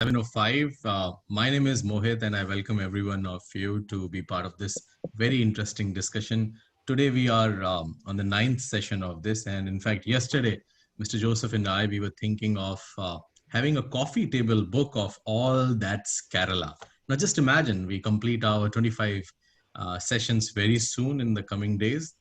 7:05. My name is Mohit, and I welcome everyone of you to be part of this very interesting discussion. Today, we are on the ninth session of this, and in fact, yesterday, Mr. Joseph and I we were thinking of having a coffee table book of all that's Kerala. Now, just imagine we complete our 25 sessions very soon in the coming days,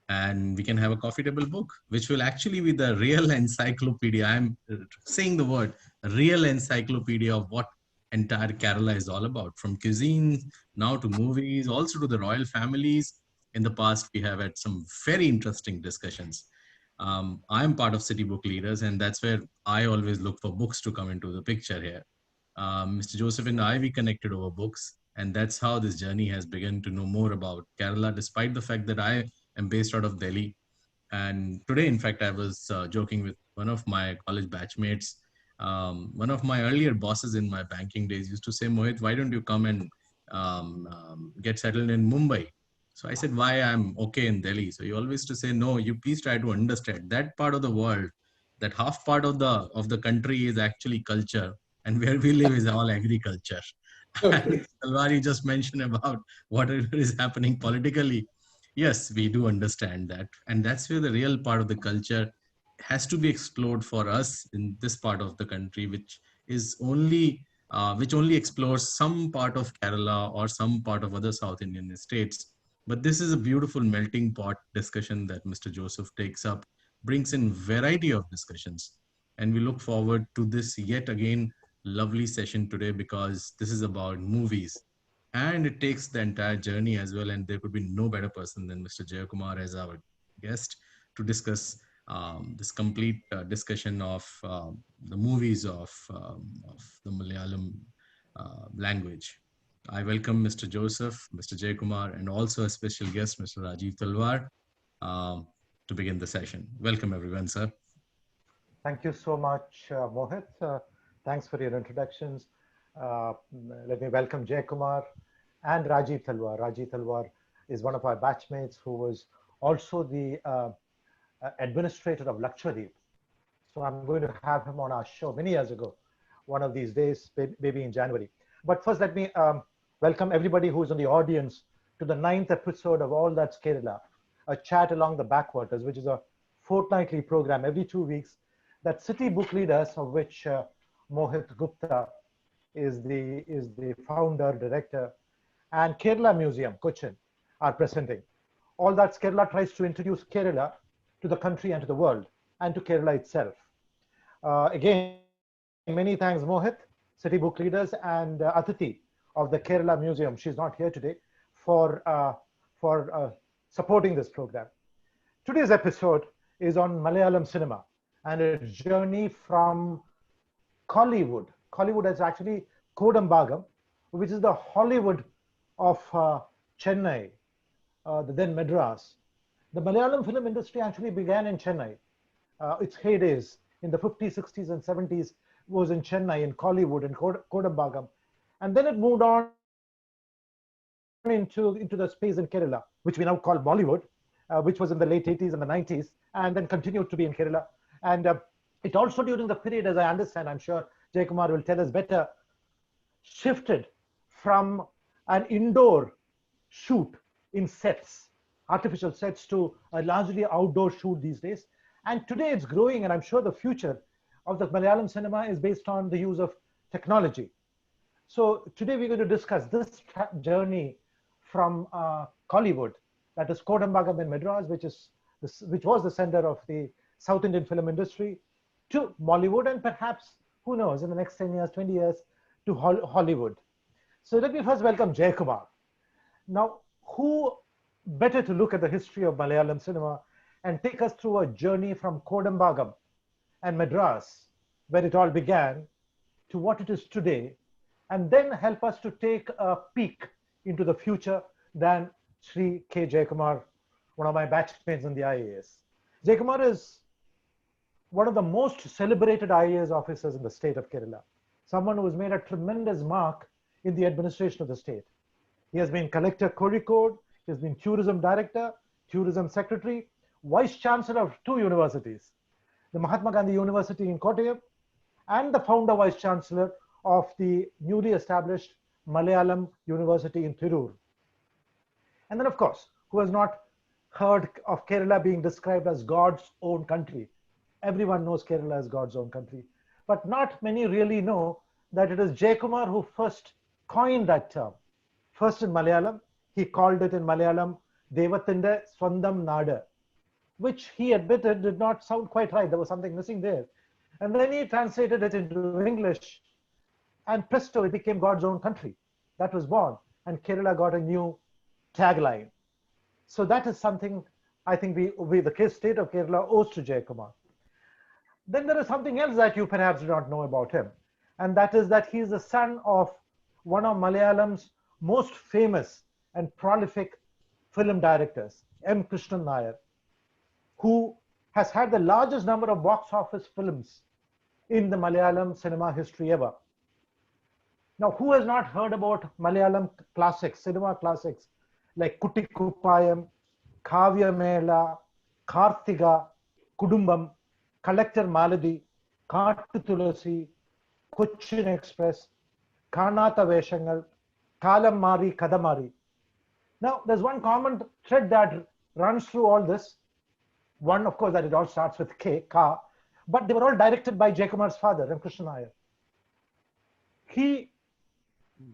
and we can have a coffee table book, which will actually be the real encyclopedia. I'm saying the word real encyclopedia of what entire Kerala is all about, from cuisine now to movies, also to the royal families. In the past, we have had some very interesting discussions. I'm part of City Book Leaders, and that's where I always look for books to come into the picture here. Mr. Joseph and I, we connected over books, and that's how this journey has begun to know more about Kerala, despite the fact that I am based out of Delhi. And today, in fact, I was joking with one of my college batchmates. One of my earlier bosses in my banking days used to say, Mohit, why don't you come and get settled in Mumbai? So I said, why I'm okay in Delhi. So he always used to say, no, you please try to understand that part of the world, that half part of the country is actually culture, and where we live is all agriculture. And Okay. Talwari just mentioned about whatever is happening politically. Yes, we do understand that. And that's where the real part of the culture has to be explored for us in this part of the country, which only explores some part of Kerala or some part of other South Indian states. But this is a beautiful melting pot discussion that Mr. Joseph takes up, brings in variety of discussions. And we look forward to this yet again lovely session today, because this is about movies, and it takes the entire journey as well. And there could be no better person than Mr. Jayakumar as our guest to discuss this complete discussion of the movies of the Malayalam language. I welcome Mr. Joseph, Mr. Jayakumar, and also a special guest, Mr. Rajiv Talwar, um, to begin the session. Welcome, everyone, sir. Thank you so much, Mohit. Thanks for your introductions. Uh, Let me welcome Jay Kumar and Rajiv Talwar. Rajiv Talwar is one of our batchmates who was also the administrator of Lakshadweep. So I'm going to have him on our show many years ago, one of these days, maybe in January. But first, let me welcome everybody who's in the audience to the ninth episode of All That's Kerala, a chat along the backwaters, which is a fortnightly program every 2 weeks that City Book Leaders, of which Mohit Gupta is the founder, director, and Kerala Museum, Cochin, are presenting. All That's Kerala tries to introduce Kerala to the country and to the world, and to Kerala itself. Again, many thanks, Mohit, City Book Leaders, and Atiti of the Kerala Museum. She's not here today for supporting this program. Today's episode is on Malayalam cinema and its journey from Kollywood. Kollywood is actually Kodambagam, which is the Hollywood of Chennai, the then Madras. The Malayalam film industry actually began in Chennai. Its heydays in the 50s, 60s, and 70s was in Chennai, in Kollywood, in Kodambagam. And then it moved on into the space in Kerala, which we now call Bollywood, which was in the late 80s and the 90s, and then continued to be in Kerala. And it also during the period, as I understand, I'm sure Jay Kumar will tell us better, shifted from an indoor shoot in sets, artificial sets, to a largely outdoor shoot these days. And today it's growing, and I'm sure the future of the Malayalam cinema is based on the use of technology. So today we're going to discuss this journey from Kollywood, that is Kodambagam in Madras, which was the center of the South Indian film industry, to Bollywood, and perhaps, who knows, in the next 10 years, 20 years, to Hollywood. So let me first welcome Jay Kumar. Now, who better to look at the history of Malayalam cinema and take us through a journey from Kodambagam and Madras, where it all began, to what it is today, and then help us to take a peek into the future than Sri K. Jayakumar, one of my batchmates in the IAS. Jayakumar is one of the most celebrated IAS officers in the state of Kerala, someone who has made a tremendous mark in the administration of the state. He has been Collector Kozhikode, he has been Tourism Director, Tourism Secretary, Vice Chancellor of two universities, the Mahatma Gandhi University in Kottayam, and the founder Vice Chancellor of the newly established Malayalam University in Tirur. And then, of course, who has not heard of Kerala being described as God's own country? Everyone knows Kerala as God's own country. But not many really know that it is Jayakumar who first coined that term. First in Malayalam, he called it in Malayalam Devathinte Swandam Nadu, which he admitted did not sound quite right. There was something missing there. And then he translated it into English, and presto, it became God's own country. That was born, and Kerala got a new tagline. So that is something I think the state of Kerala owes to Jayakumar. Then there is something else that you perhaps do not know about him, and that is that he is the son of one of Malayalam's most famous and prolific film directors, M. Krishnan Nair, who has had the largest number of box office films in the Malayalam cinema history ever. Now, who has not heard about Malayalam classics, cinema classics, like Kutty Kuppayam, Kavya Mela, Karthika, Kudumbam, Collector Maladi, Kaattu Tulasi, Cochin Express, Kanatha Veshangal, Kalam Mari, Kadamari. Now, there's one common thread that runs through all this. One, of course, that it all starts with K, Ka, but they were all directed by Jayakumar's father, M. Krishnan Nair. He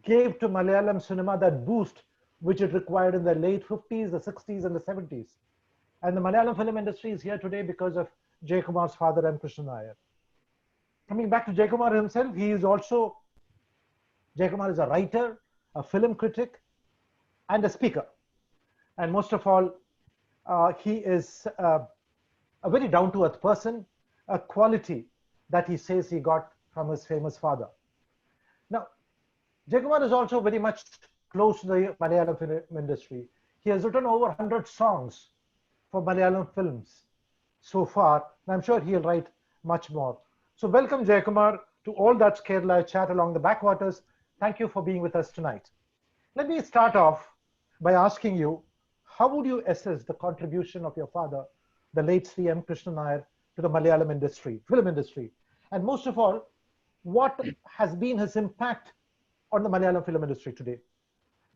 gave to Malayalam cinema that boost which it required in the late 50s, the 60s, and the 70s. And the Malayalam film industry is here today because of Jayakumar's father, M. Krishnan Nair. Coming back to Jayakumar himself, Jayakumar is a writer, a film critic, and a speaker. And most of all, he is a very down-to-earth person, a quality that he says he got from his famous father. Now, Jayakumar is also very much close to the Malayalam film industry. He has written over 100 songs for Malayalam films so far, and I'm sure he'll write much more. So welcome, Jayakumar, to All That's Kerala Chat Along the Backwaters. Thank you for being with us tonight. Let me start off by asking you, how would you assess the contribution of your father, the late Sri M. Krishnan Nair, to the Malayalam industry, film industry? And most of all, what has been his impact on the Malayalam film industry today?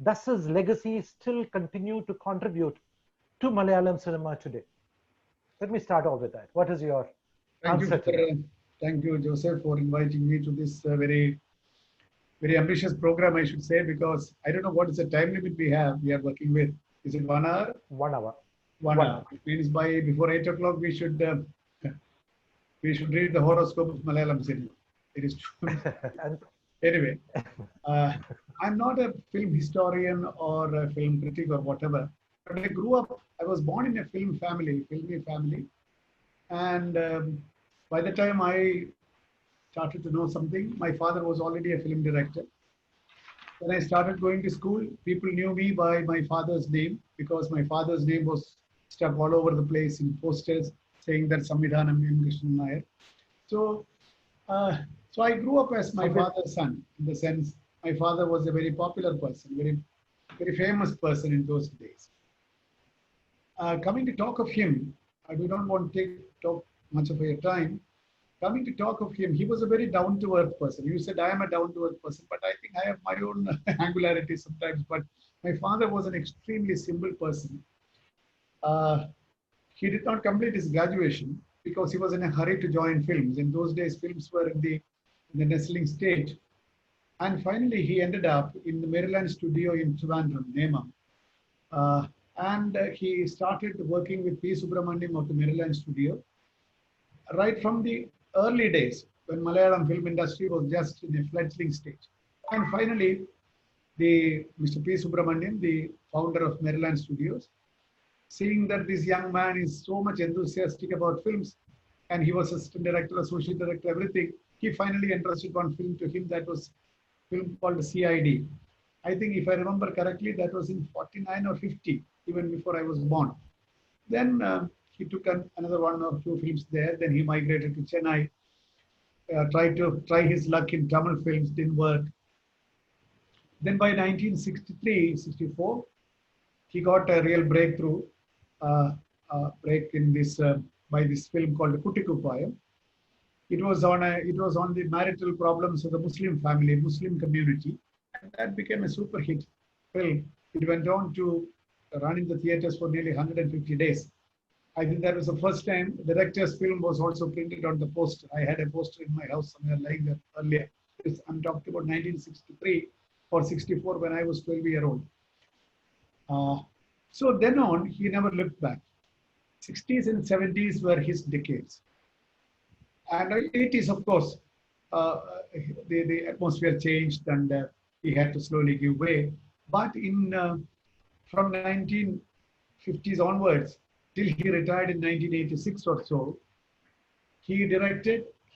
Does his legacy still continue to contribute to Malayalam cinema today? Let me start off with that. What is your answer to that? Thank you, Joseph, for inviting me to this very ambitious program, I should say, because I don't know what is the time limit we have. We are working with. Is it 1 hour? 1 hour. 1 hour. It means before 8 o'clock we should read the horoscope of Malayalam cinema. It is true. Anyway, I'm not a film historian or a film critic or whatever. But I grew up. I was born in a filmy family, and by the time I started to know something, my father was already a film director. When I started going to school, people knew me by my father's name because my father's name was stuck all over the place in posters saying that Samvidhanam M. Krishnan Nair. So I grew up as my father's son, in the sense my father was a very popular person, very famous person in those days. Coming to talk of him, I do not want to talk much of your time. Coming to talk of him, he was a very down-to-earth person. You said I am a down-to-earth person, but I think I have my own angularity sometimes. But my father was an extremely simple person. He did not complete his graduation because he was in a hurry to join films. In those days, films were in the nestling stage. And finally, he ended up in the Maryland studio in Trivandrum, Nema. And he started working with P. Subramaniam of the Maryland studio. Right from the early days, when Malayalam film industry was just in a fledgling stage. And finally, Mr. P. Subramaniam, the founder of Maryland Studios, seeing that this young man is so much enthusiastic about films, and he was assistant director, associate director, everything, he finally entrusted one film to him that was a film called CID. I think if I remember correctly, that was in 49 or 50, even before I was born. Then he took another one or two films there. Then he migrated to Chennai, try his luck in Tamil films, didn't work. Then by 1963-64, he got a real breakthrough, break in this by this film called Kutty Kuppayam. It was on the marital problems of the Muslim family, Muslim community, and that became a super hit film. It went on to run in the theaters for nearly 150 days. I think that was the first time the director's film was also printed on the poster. I had a poster in my house somewhere lying there earlier. I'm talking about 1963 or 64 when I was 12-year-old. So then on, he never looked back. 60s and 70s were his decades. And 80s, of course, the atmosphere changed and he had to slowly give way. But from 1950s onwards, till he retired in 1986 or so, he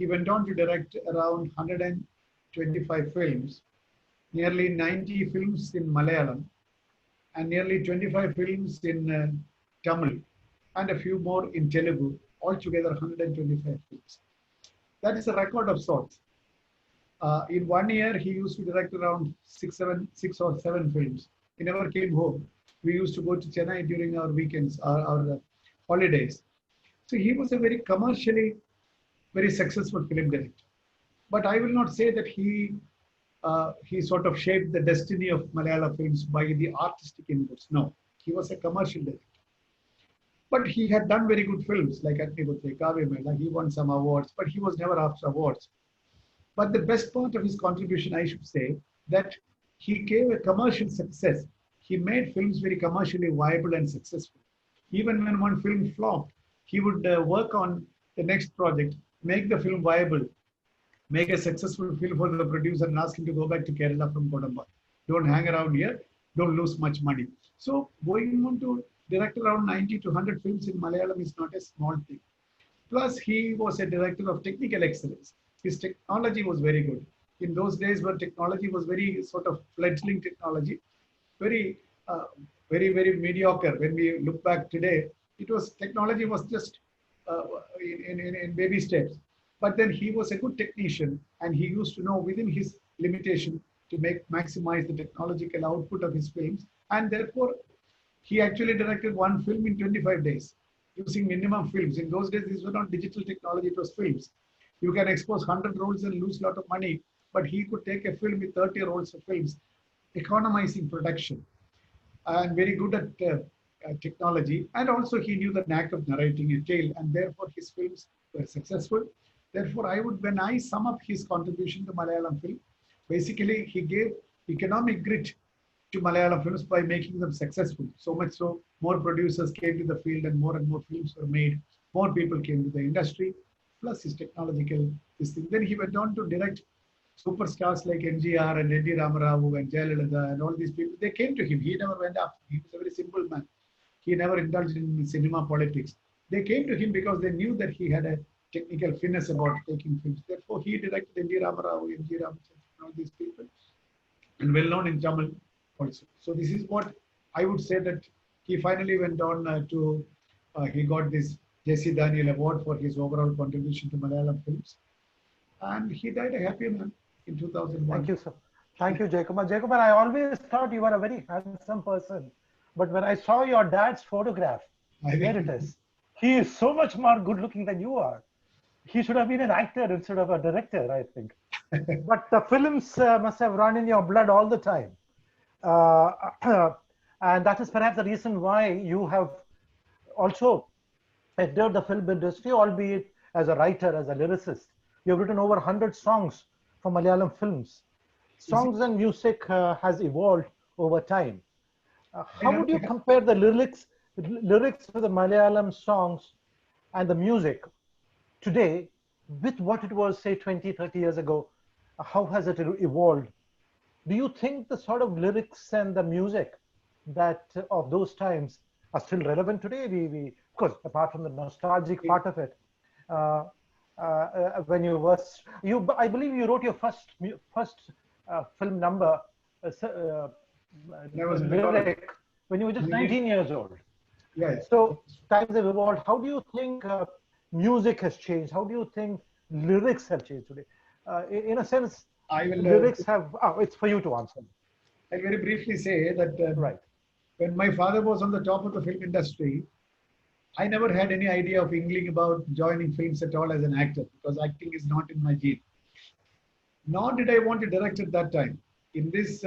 went on to direct around 125 films, nearly 90 films in Malayalam, and nearly 25 films in Tamil, and a few more in Telugu, altogether 125 films. That is a record of sorts. In 1 year, he used to direct around six or seven films. He never came home. We used to go to Chennai during our weekends, our holidays. So he was a very commercially very successful film director. But I will not say that he sort of shaped the destiny of Malayalam films by the artistic inputs. No, he was a commercial director. But he had done very good films like Agnihotre, Kavya Mela. He won some awards, but he was never after awards. But the best part of his contribution, I should say, that he gave a commercial success. He made films very commercially viable and successful. Even when one film flopped, he would work on the next project, make the film viable, make a successful film for the producer and ask him to go back to Kerala from Kodamba. Don't hang around here, don't lose much money. So going on to direct around 90 to 100 films in Malayalam is not a small thing. Plus, he was a director of technical excellence. His technology was very good. In those days where technology was very sort of fledgling technology, very, very mediocre. When we look back today, technology was just in baby steps. But then he was a good technician and he used to know within his limitation to maximize the technological output of his films. And therefore, he actually directed one film in 25 days using minimum films. In those days, these were not digital technology, it was films. You can expose 100 rolls and lose a lot of money, but he could take a film with 30 rolls of films, economizing production, and very good at technology. And also he knew the knack of narrating a tale, and therefore his films were successful. Therefore, when I sum up his contribution to Malayalam film, basically he gave economic grit to Malayalam films by making them successful. So much so, more producers came to the field and more films were made. More people came to the industry, plus his technological this thing. Then he went on to direct superstars like MGR and N.T. Ramarao and Jayalalitha and all these people. They came to him. He never went up. He was a very simple man. He never indulged in cinema politics. They came to him because they knew that he had a technical finesse about taking films. Therefore, he directed N.T. Ramarao, M.G. Ramachandran, and all these people, and well known in Tamil also. So this is what I would say that he finally went on he got this J.C. Daniel Award for his overall contribution to Malayalam films. And he died a happy man in 2001. Thank you, sir. Thank you, Jayakumar. Jayakumar, I always thought you were a very handsome person. But when I saw your dad's photograph, there it is. He is so much more good looking than you are. He should have been an actor instead of a director, I think. But the films must have run in your blood all the time. And that is perhaps the reason why you have also entered the film industry, albeit as a writer, as a lyricist. You have written over 100 songs for Malayalam films. Songs and music has evolved over time. How would you compare the lyrics for the Malayalam songs and the music today with what it was, say, 20, 30 years ago? How has it evolved? Do you think the sort of lyrics and the music that of those times are still relevant today? Of course, apart from the nostalgic part of it, when I believe you wrote your first film number lyric when you were just 19 years old. Yes. So times have evolved. How do you think music has changed? How do you think lyrics have changed today? In a sense, lyrics have. It's for you to answer. I'll very briefly say that right. When my father was on the top of the film industry, I never had any idea of inkling about joining films at all as an actor because acting is not in my gene. Nor did I want to direct at that time. In this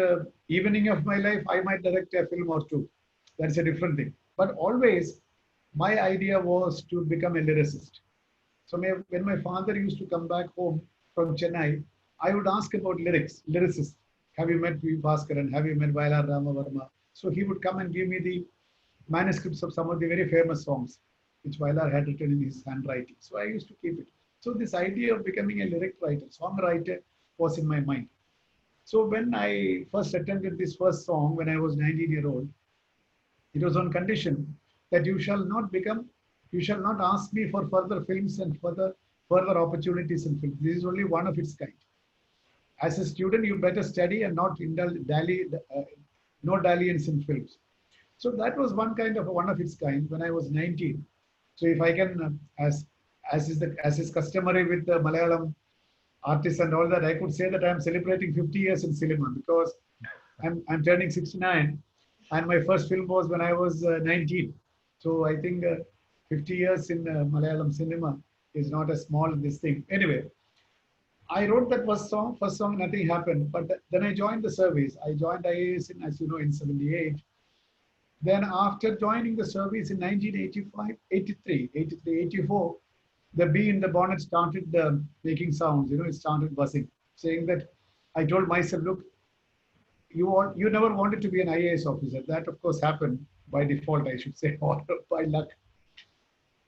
evening of my life, I might direct a film or two. That's a different thing. But always, my idea was to become a lyricist. So when my father used to come back home from Chennai, I would ask about lyricists. Have you met V. Bhaskaran? Have you met Vailar Ramavarma? So he would come and give me the manuscripts of some of the very famous songs, which Vailar had written in his handwriting. So I used to keep it. So this idea of becoming a lyric writer, songwriter, was in my mind. So when I first attempted this first song when I was 19-year-old, it was on condition that you shall not ask me for further films and further opportunities in films. This is only one of its kind. As a student, you better study and not no dalliance in films. So that was one of its kind when I was 19. So if I can, as is customary with the Malayalam artists and all that, I could say that I'm celebrating 50 years in cinema because I'm turning 69, and my first film was when I was 19. So I think 50 years in Malayalam cinema is not a small this thing. Anyway, I wrote that first song, nothing happened. But then I joined the service. I joined IAS in, as you know, in 78. Then after joining the service in 1985, 83, 84, the bee in the bonnet started making sounds, it started buzzing, saying that I told myself, look, you never wanted to be an IAS officer. That of course happened by default, I should say, or by luck.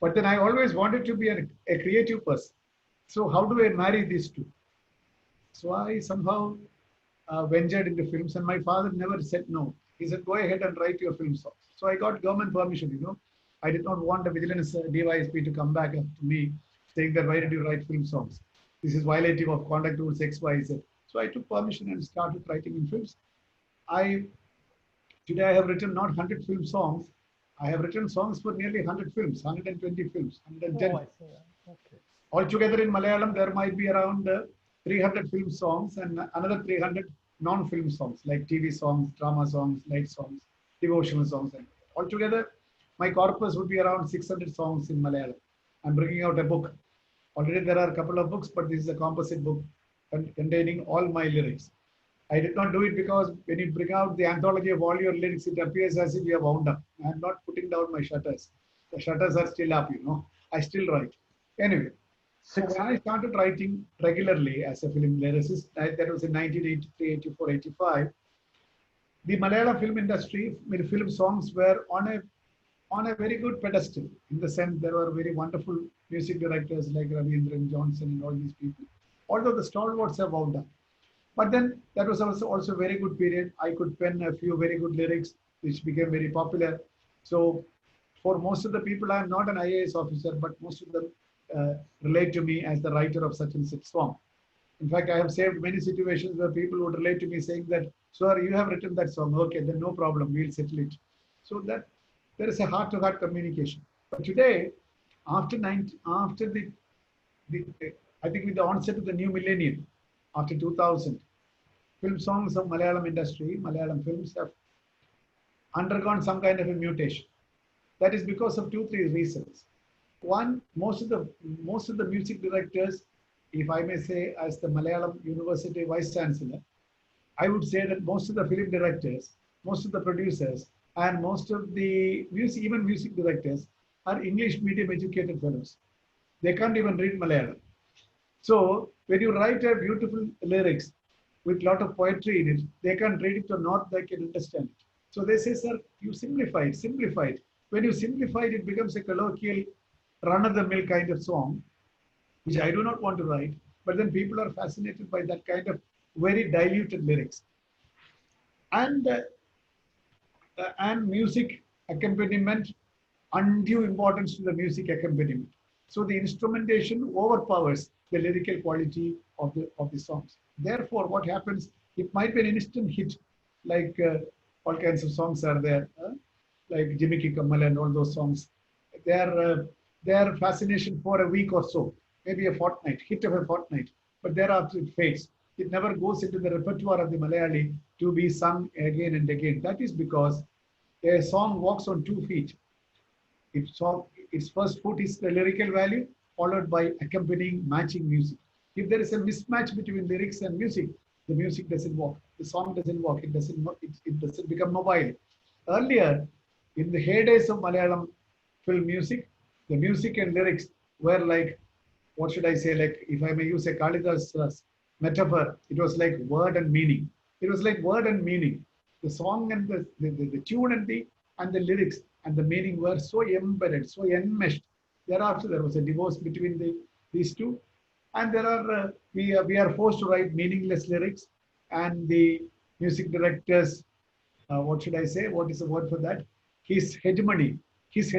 But then I always wanted to be a creative person. So how do I marry these two? So I somehow ventured into films, and my father never said no. He said, go ahead and write your film songs. So I got government permission, I did not want the vigilance DYSP to come back to me saying that, why did you write film songs? This is violative of conduct rules X, Y, Z. So I took permission and started writing in films. Today I have written not 100 film songs. I have written songs for nearly 100 films, 120 films, 110. Oh, I see. Okay. Altogether in Malayalam, there might be around 300 film songs and another 300 non-film songs like TV songs, drama songs, light songs, devotional songs. And altogether, my corpus would be around 600 songs in Malayalam. I'm bringing out a book. Already there are a couple of books, but this is a composite book containing all my lyrics. I did not do it because when you bring out the anthology of all your lyrics, it appears as if you have wound up. I'm not putting down my shutters. The shutters are still up, I still write. Anyway, so when I started writing regularly as a film lyricist, that was in 1983, 84, 85, the Malayalam film industry, film songs were on a very good pedestal. In the sense, there were very wonderful music directors like Ravindran, Johnson, and all these people. Although the stalwarts have wound up. But then that was also a very good period. I could pen a few very good lyrics, which became very popular. So for most of the people, I'm not an IAS officer, but most of them relate to me as the writer of such and such song. In fact, I have saved many situations where people would relate to me saying that, sir, you have written that song. Okay, then no problem, we'll settle it. So that there is a heart-to-heart communication. But today, after the I think with the onset of the new millennium, after 2000, film songs of Malayalam industry, Malayalam films have undergone some kind of a mutation. That is because of 2-3 reasons. One, most of the music directors, if I may say, as the Malayalam University Vice Chancellor, I would say that most of the film directors, most of the producers, and most of the music directors are English medium educated fellows. They can't even read Malayalam. So when you write a beautiful lyrics with a lot of poetry in it, they can read it or not, they can understand it. So they say, sir, you simplify it. When you simplify it, it becomes a colloquial, run-of-the-mill kind of song, which I do not want to write, but then people are fascinated by that kind of very diluted lyrics. And music accompaniment, undue importance to the music accompaniment. So the instrumentation overpowers the lyrical quality of the songs. Therefore, what happens, it might be an instant hit, like all kinds of songs are there, like Jimmy Kamal and all those songs. They are fascination for a week or so, maybe a fortnight, hit of a fortnight, but thereafter it fades. It never goes into the repertoire of the Malayali to be sung again and again. That is because a song walks on 2 feet. It Its first foot is the lyrical value, followed by accompanying matching music. If there is a mismatch between lyrics and the music doesn't work. The song doesn't work. It doesn't become mobile. Earlier, in the heydays of Malayalam film music, the music and lyrics were like, what should I say? Like, if I may use a Kalidas metaphor, it was like word and meaning. It was like word and meaning. The song and the tune and the lyrics and the meaning were so embedded, so enmeshed. Thereafter, there was a divorce between these two, and there are we are forced to write meaningless lyrics, and the music directors, what should I say? What is the word for that? His hegemony is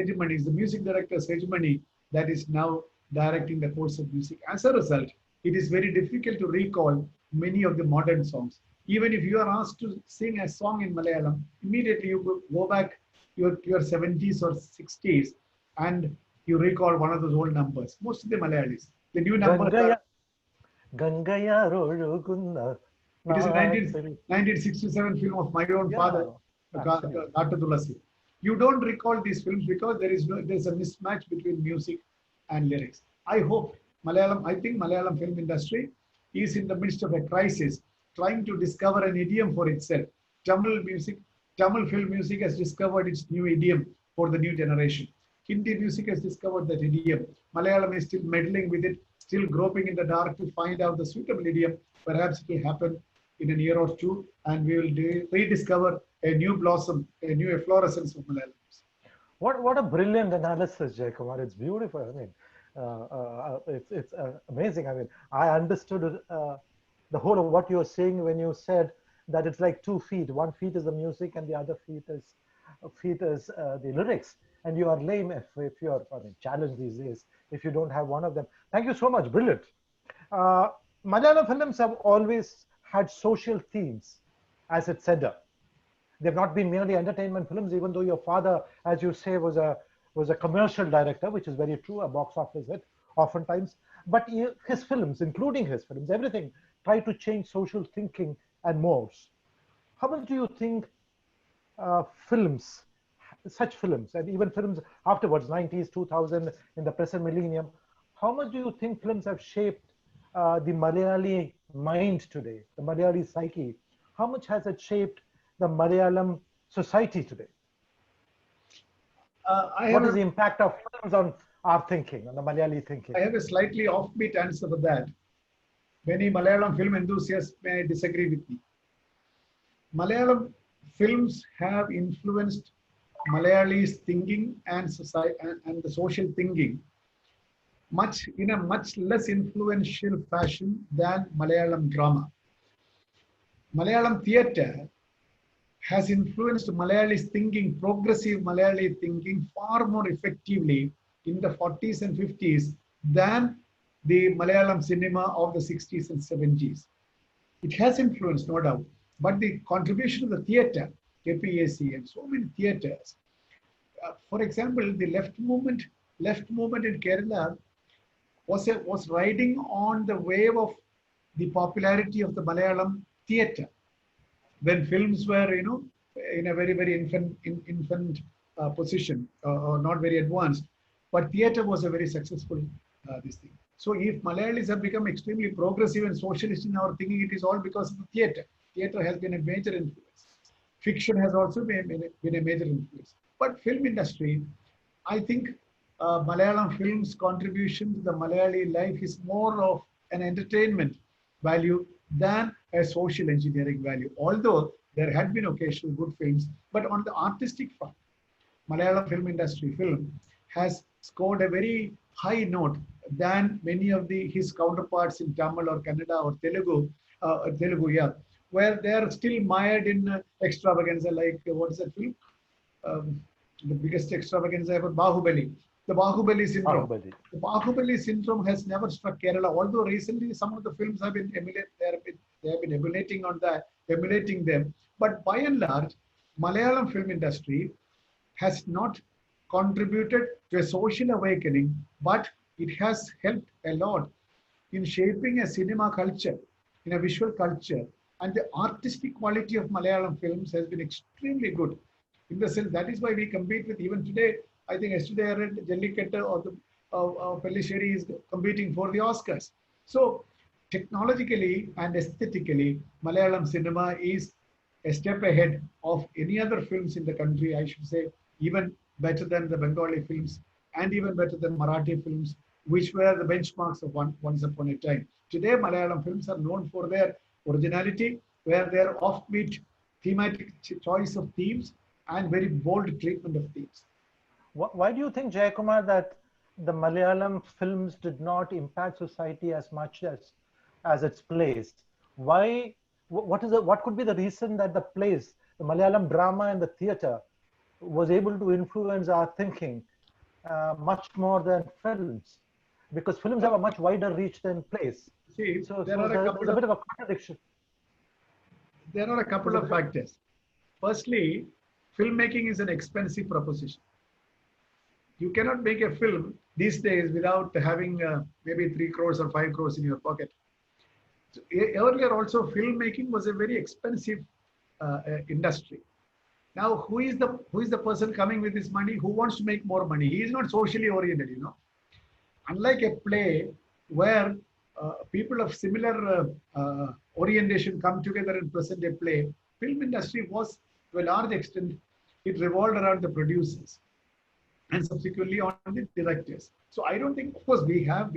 the music director's hegemony that is now directing the course of music. As a result, it is very difficult to recall many of the modern songs. Even if you are asked to sing a song in Malayalam, immediately you go back your 70s or 60s and you recall one of those old numbers. Most of the Malayalis, the new numbers are... It is a 1967 film of my own father, Dr. Tulasi. You don't recall these films because there's a mismatch between music and lyrics. I think Malayalam film industry is in the midst of a crisis, trying to discover an idiom for itself. Tamil film music has discovered its new idiom for the new generation. Hindi music has discovered that idiom. Malayalam is still meddling with it, still groping in the dark to find out the suitable idiom. Perhaps it will happen in a year or two, and we will rediscover a new blossom, a new efflorescence of Malayalam. What a brilliant analysis, Jaykumar. It's beautiful. I mean, it's amazing. I mean, I understood the whole of what you're saying when you said that it's like 2 feet. 1 feet is the music, and the other feet is the lyrics. And you are lame if you're challenged these days if you don't have one of them. Thank you so much. Brilliant. Malayalam films have always had social themes as its center. They've not been merely entertainment films, even though your father, as you say, was a commercial director, which is very true, a box office hit oftentimes. But his films, including his films, everything try to change social thinking and mores. How much do you think such films, and even films afterwards, 90s, 2000, in the present millennium, how much do you think films have shaped the Malayali mind today, the Malayali psyche? How much has it shaped the Malayalam society today? What is the impact of films on our thinking, on the Malayali thinking? I have a slightly offbeat answer for that. Many Malayalam film enthusiasts may disagree with me. Malayalam films have influenced Malayalis thinking and society and the social thinking in a much less influential fashion than Malayalam drama. Malayalam theatre has influenced Malayalis thinking, progressive Malayali thinking, far more effectively in the 40s and 50s than the Malayalam cinema of the 60s and 70s. It has influenced, no doubt, but the contribution of the theatre, KPAC and so many theatres, for example, the left movement in Kerala was riding on the wave of the popularity of the Malayalam theatre. When films were, in a very, very infant position, or not very advanced, but theatre was a very successful this thing. So if Malayalis have become extremely progressive and socialist in our thinking, it is all because of the theatre. Theatre has been a major influence. Fiction has also been a major influence. But film industry, I think Malayalam film's contribution to the Malayali life is more of an entertainment value than a social engineering value. Although there had been occasional good films, but on the artistic front, Malayalam film industry has scored a very high note than many of his counterparts in Tamil or Kannada or Telugu, where they are still mired in extravaganza, like what is that film? The biggest extravaganza ever, Bahubali. The Bahubali syndrome. The Bahubali syndrome has never struck Kerala, although recently some of the films have been emulating them. But by and large, Malayalam film industry has not contributed to a social awakening, but it has helped a lot in shaping a cinema culture, in a visual culture. And the artistic quality of Malayalam films has been extremely good. In the sense, that is why we compete with, even today, I think yesterday I read Jallikattu or the Pellisheri is competing for the Oscars. So technologically and aesthetically, Malayalam cinema is a step ahead of any other films in the country. I should say even better than the Bengali films and even better than Marathi films, which were the benchmarks of once upon a time. Today, Malayalam films are known for their originality, where their offbeat thematic choice of themes and very bold treatment of themes. Why do you think, Jayakumar, that the Malayalam films did not impact society as much as its plays? Why? What could be the reason that the plays, the Malayalam drama and the theatre, was able to influence our thinking much more than films? Because films have a much wider reach than plays. See, So there are there's a bit of a contradiction. There are a couple of factors. Firstly, filmmaking is an expensive proposition. You cannot make a film these days without having maybe 3 crores or 5 crores in your pocket. So, earlier also, filmmaking was a very expensive industry. Now, who is the person coming with this money? Who wants to make more money? He is not socially oriented, you know. Unlike a play where people of similar orientation come together and present a play, film industry was, to a large extent, it revolved around the producers and subsequently on the directors. So I don't think, of course, we have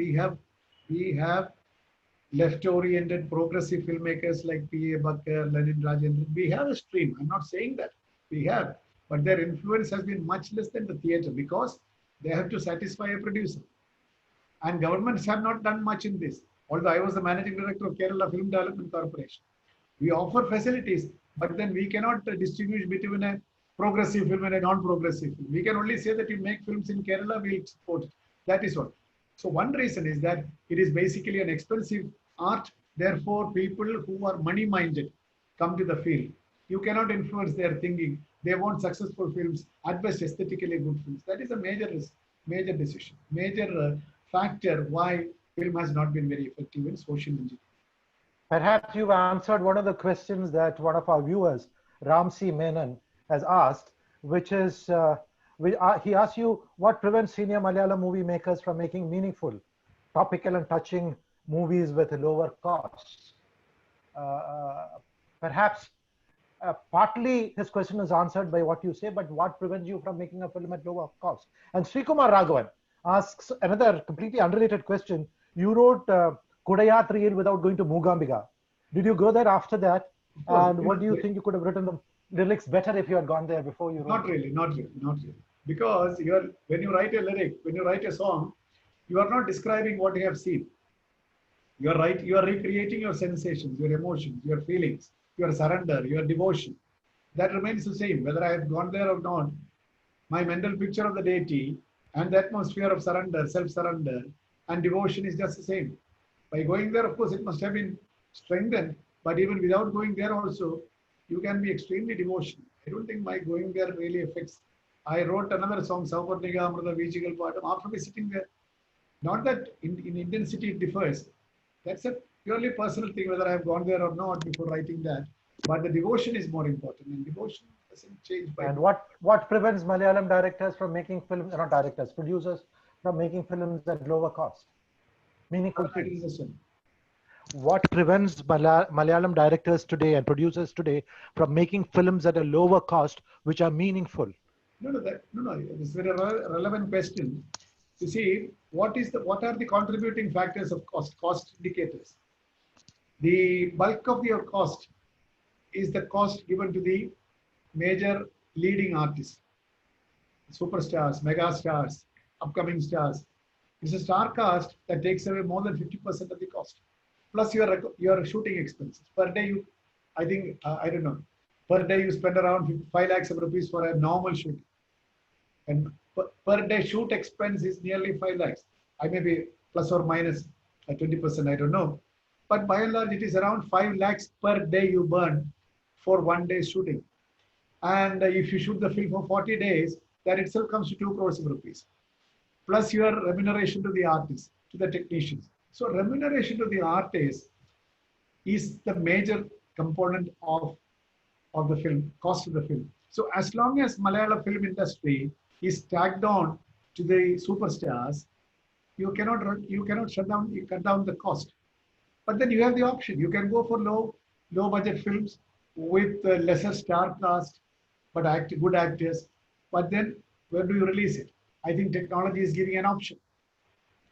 left-oriented progressive filmmakers like P.A. Bakker, Lenin Rajendran. We have a stream. I'm not saying that we have, but their influence has been much less than the theatre because they have to satisfy a producer. And governments have not done much in this. Although I was the managing director of Kerala Film Development Corporation, we offer facilities, but then we cannot distinguish between a progressive film and a non-progressive film. We can only say that you make films in Kerala, we'll support it. That is all. So one reason is that it is basically an expensive art. Therefore, people who are money-minded come to the field. You cannot influence their thinking. They want successful films, at best aesthetically good films. That is a major risk, major decision, major factor why film has not been very effective in social engineering. Perhaps you've answered one of the questions that one of our viewers, Ramsi Menon, has asked, which is, he asks you, what prevents senior Malayalam movie makers from making meaningful, topical and touching movies with lower costs? Perhaps partly his question is answered by what you say, but what prevents you from making a film at lower cost? And Srikumar Raghavan asks another completely unrelated question. You wrote Kudayatriyil without going to Moogambiga. Did you go there after that? And what do you think you could have written the lyrics better if you had gone there before you wrote? Not really. Because when you write a lyric, when you write a song, you are not describing what you have seen. You are recreating your sensations, your emotions, your feelings, your surrender, your devotion. That remains the same, whether I have gone there or not. My mental picture of the deity and the atmosphere of surrender, self-surrender, and devotion is just the same. By going there, of course, it must have been strengthened, but even without going there also, you can be extremely devotional. I don't think my going there really affects. I wrote another song, Sauparnika Amrita Vichigal Patam, after me sitting there. Not that in intensity it differs. That's a purely personal thing, whether I have gone there or not before writing that. But the devotion is more important, and devotion doesn't change by. And what prevents Malayalam directors from making films, not directors, producers from making films at lower cost? Meaningful films. What prevents Malayalam directors today and producers today from making films at a lower cost, which are meaningful? No. This is a very relevant question. You see, what are the contributing factors of cost indicators? The bulk of your cost is the cost given to the major leading artists, superstars, mega stars, upcoming stars. It's a star cast that takes away more than 50% of the cost. Plus your shooting expenses. Per day, I don't know, per day you spend around 5 lakhs of rupees for a normal shoot. And per day shoot expense is nearly 5 lakhs. I may be plus or minus 20%, I don't know. But by and large, it is around 5 lakhs per day you burn for 1 day shooting. And if you shoot the film for 40 days, that itself comes to 2 crores of rupees. Plus your remuneration to the artists, to the technicians. So remuneration to the artist is the major component of the film, cost of the film. So as long as Malayalam film industry is tagged on to the superstars, you cannot cut down the cost. But then you have the option. You can go for low budget films with lesser star cast, but good actors. But then where do you release it? I think technology is giving an option.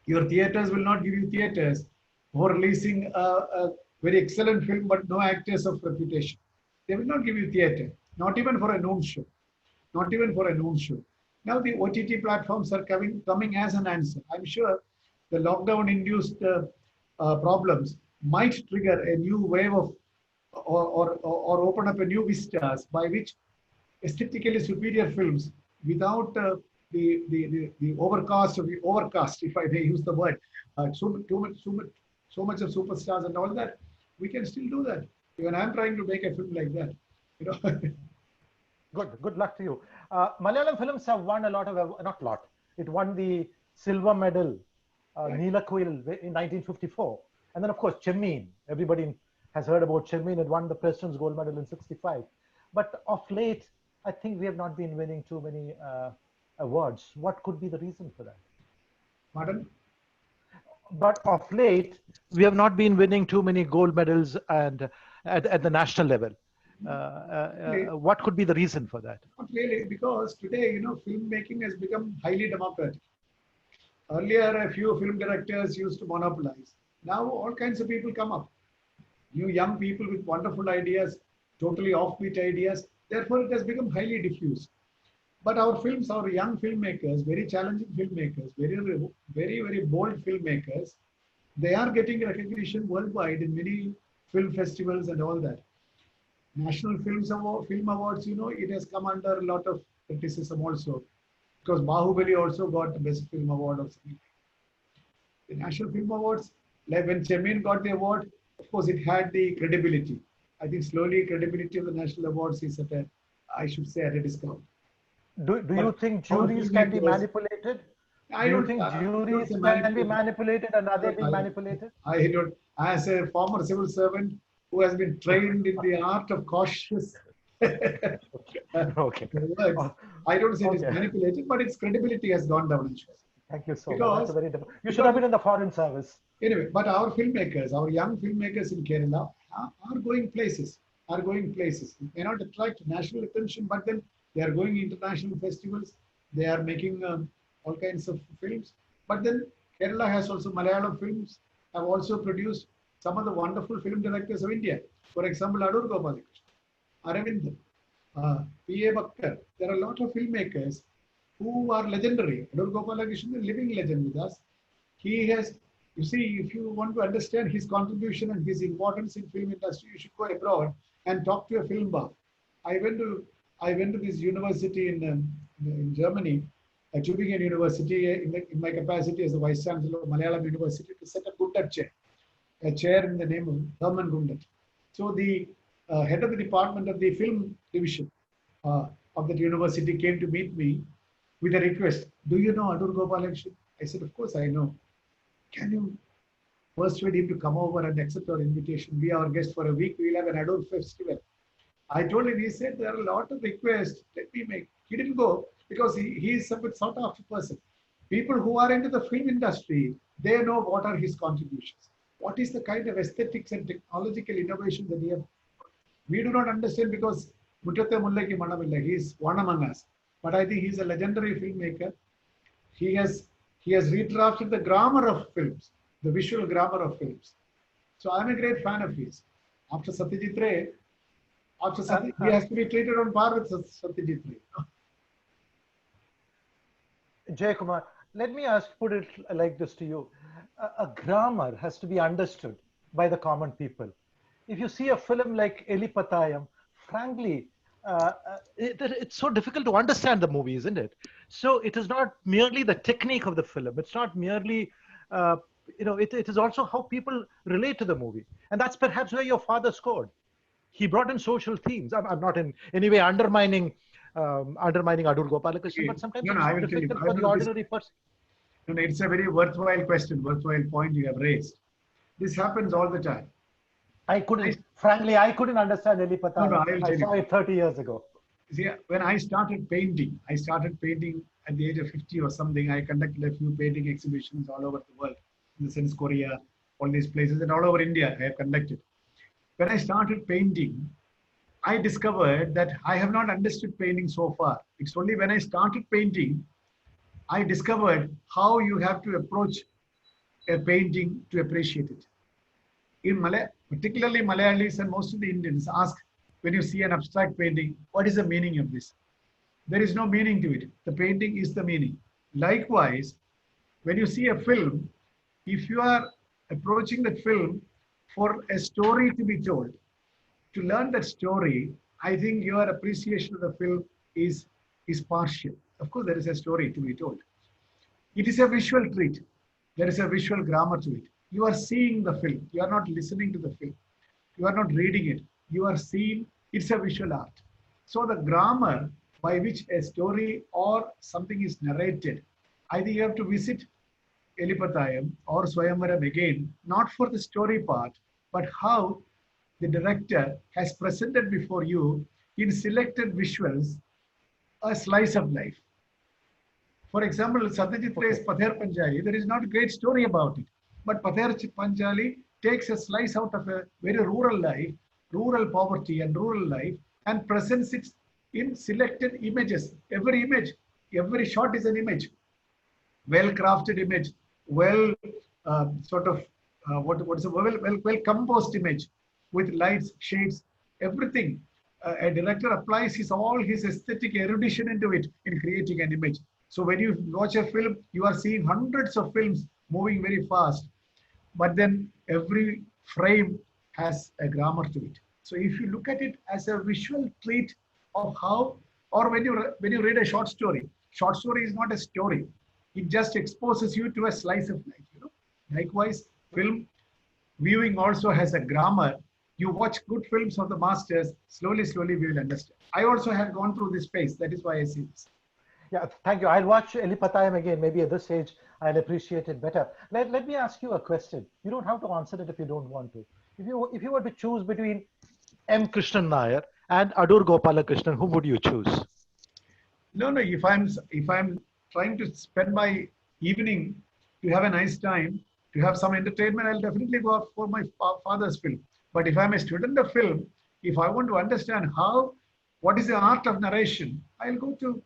Your theaters will not give you theaters for releasing a very excellent film, but no actors of reputation. They will not give you theater, not even for a noon show. Not even for a noon show. Now the OTT platforms are coming as an answer. I'm sure the lockdown-induced problems might trigger a new wave of, or open up a new vistas by which aesthetically superior films without the overcast, if I may use the word, so much of superstars and all that, we can still do that. Even I'm trying to make a film like that. You know. Good luck to you. Malayalam films have won a lot of, not lot, it won the silver medal, Neelakuil in 1954. And then of course, Chemmeen, everybody has heard about Chemmeen. It won the President's Gold Medal in 65. But of late, I think we have not been winning too many awards. What could be the reason for that? Pardon? But of late, we have not been winning too many gold medals and at the national level. What could be the reason for that? Not really, because today, filmmaking has become highly democratic. Earlier, a few film directors used to monopolize. Now, all kinds of people come up. New young people with wonderful ideas, totally offbeat ideas. Therefore, it has become highly diffused. But our films, our young filmmakers, very challenging filmmakers, very bold filmmakers, they are getting recognition worldwide in many film festivals and all that. National Film Awards, it has come under a lot of criticism also, because Bahubali also got the Best Film Award or something. The National Film Awards, like when Chemmeen got the award, of course, it had the credibility. I think slowly credibility of the national awards is at a discount. Do you think juries can be manipulated? Do you think juries can be manipulated and are they being manipulated? I don't. As a former civil servant who has been trained in the art of cautious okay. words, I don't say it's manipulated, but its credibility has gone down. Thank you so much. You should have been in the foreign service. Anyway, but our filmmakers, our young filmmakers in Kerala are going places. They may not attract national attention, but then they are going international festivals. They are making all kinds of films. But then Kerala has also Malayalam films have also produced some of the wonderful film directors of India. For example, Adur Gopalakrishnan, Aravind, P.A. Bakkar. There are a lot of filmmakers who are legendary. Adur Gopalakrishnan is a living legend with us. He has, you see, if you want to understand his contribution and his importance in film industry, you should go abroad and talk to a film buff. I went to this university in Germany, Tübingen University, in my capacity as the Vice Chancellor of Malayalam University, to set a Gundat chair, a chair in the name of Herman Gundat. So the head of the department of the film division of that university came to meet me with a request. Do you know Adur Gopalakrishnan? I said, of course I know. Can you persuade him to come over and accept our invitation, be our guest for a week? We'll have an Adur festival. I told him, he said, there are a lot of requests. Let me make. He didn't go because he is a bit sought after person. People who are into the film industry, they know what are his contributions. What is the kind of aesthetics and technological innovation that he has. We do not understand because Muttate Mullaki Manamilla, he is one among us. But I think he's a legendary filmmaker. He has redrafted the grammar of films, the visual grammar of films. So I'm a great fan of his. After Satyajit Ray, he has to be treated on par with Satyajit Ray. Jay Kumar, let me put it like this to you. A grammar has to be understood by the common people. If you see a film like Elipatayam, frankly, it's so difficult to understand the movie, isn't it? So it is not merely the technique of the film. It's not merely, it is also how people relate to the movie. And that's perhaps where your father scored. He brought in social themes. I'm not in any way undermining Adur Gopalakrishnan, but sometimes it's difficult for the ordinary person. No, it's a very worthwhile question, worthwhile point you have raised. This happens all the time. I couldn't understand Elipatayam. No, I saw it 30 years ago. See, when I started painting at the age of 50 or something. I conducted a few painting exhibitions all over the world, in the sense Korea, all these places, and all over India I have conducted. When I started painting, I discovered that I have not understood painting so far. It's only when I started painting, I discovered how you have to approach a painting to appreciate it. In Malay, particularly Malayalis and most of the Indians ask, when you see an abstract painting, what is the meaning of this? There is no meaning to it. The painting is the meaning. Likewise, when you see a film, if you are approaching that film for a story to be told, to learn that story, I think your appreciation of the film is partial. Of course, there is a story to be told. It is a visual treat. There is a visual grammar to it. You are seeing the film. You are not listening to the film. You are not reading it. You are seeing. It's a visual art. So the grammar by which a story or something is narrated, I think you have to visit Elipatayam or Swayamvaram again, not for the story part, but how the director has presented before you in selected visuals a slice of life. For example, Satyajit Ray's Pather Panchali, there is not a great story about it. But Pather Panchali takes a slice out of a very rural life, rural poverty and rural life, and presents it in selected images. Every image, every shot is an image. Well-crafted image, well composed image with lights, shades, everything. A director applies all his aesthetic erudition into it in creating an image. So when you watch a film, you are seeing hundreds of films moving very fast, but then every frame has a grammar to it. So if you look at it as a visual treat of how, or when you read a short story is not a story. It just exposes you to a slice of life. Likewise, film viewing also has a grammar. You watch good films of the masters, slowly we will understand. I also have gone through this phase. That is why I see this. Yeah, thank you. I'll watch Elipatayam again. Maybe at this age, I'll appreciate it better. Let me ask you a question. You don't have to answer it if you don't want to. If you were to choose between M. Krishnan Nair and Adur Gopalakrishnan, who would you choose? No. If I'm trying to spend my evening to have a nice time, to have some entertainment, I'll definitely go for my father's film. But if I'm a student of film, if I want to understand what is the art of narration, I'll go to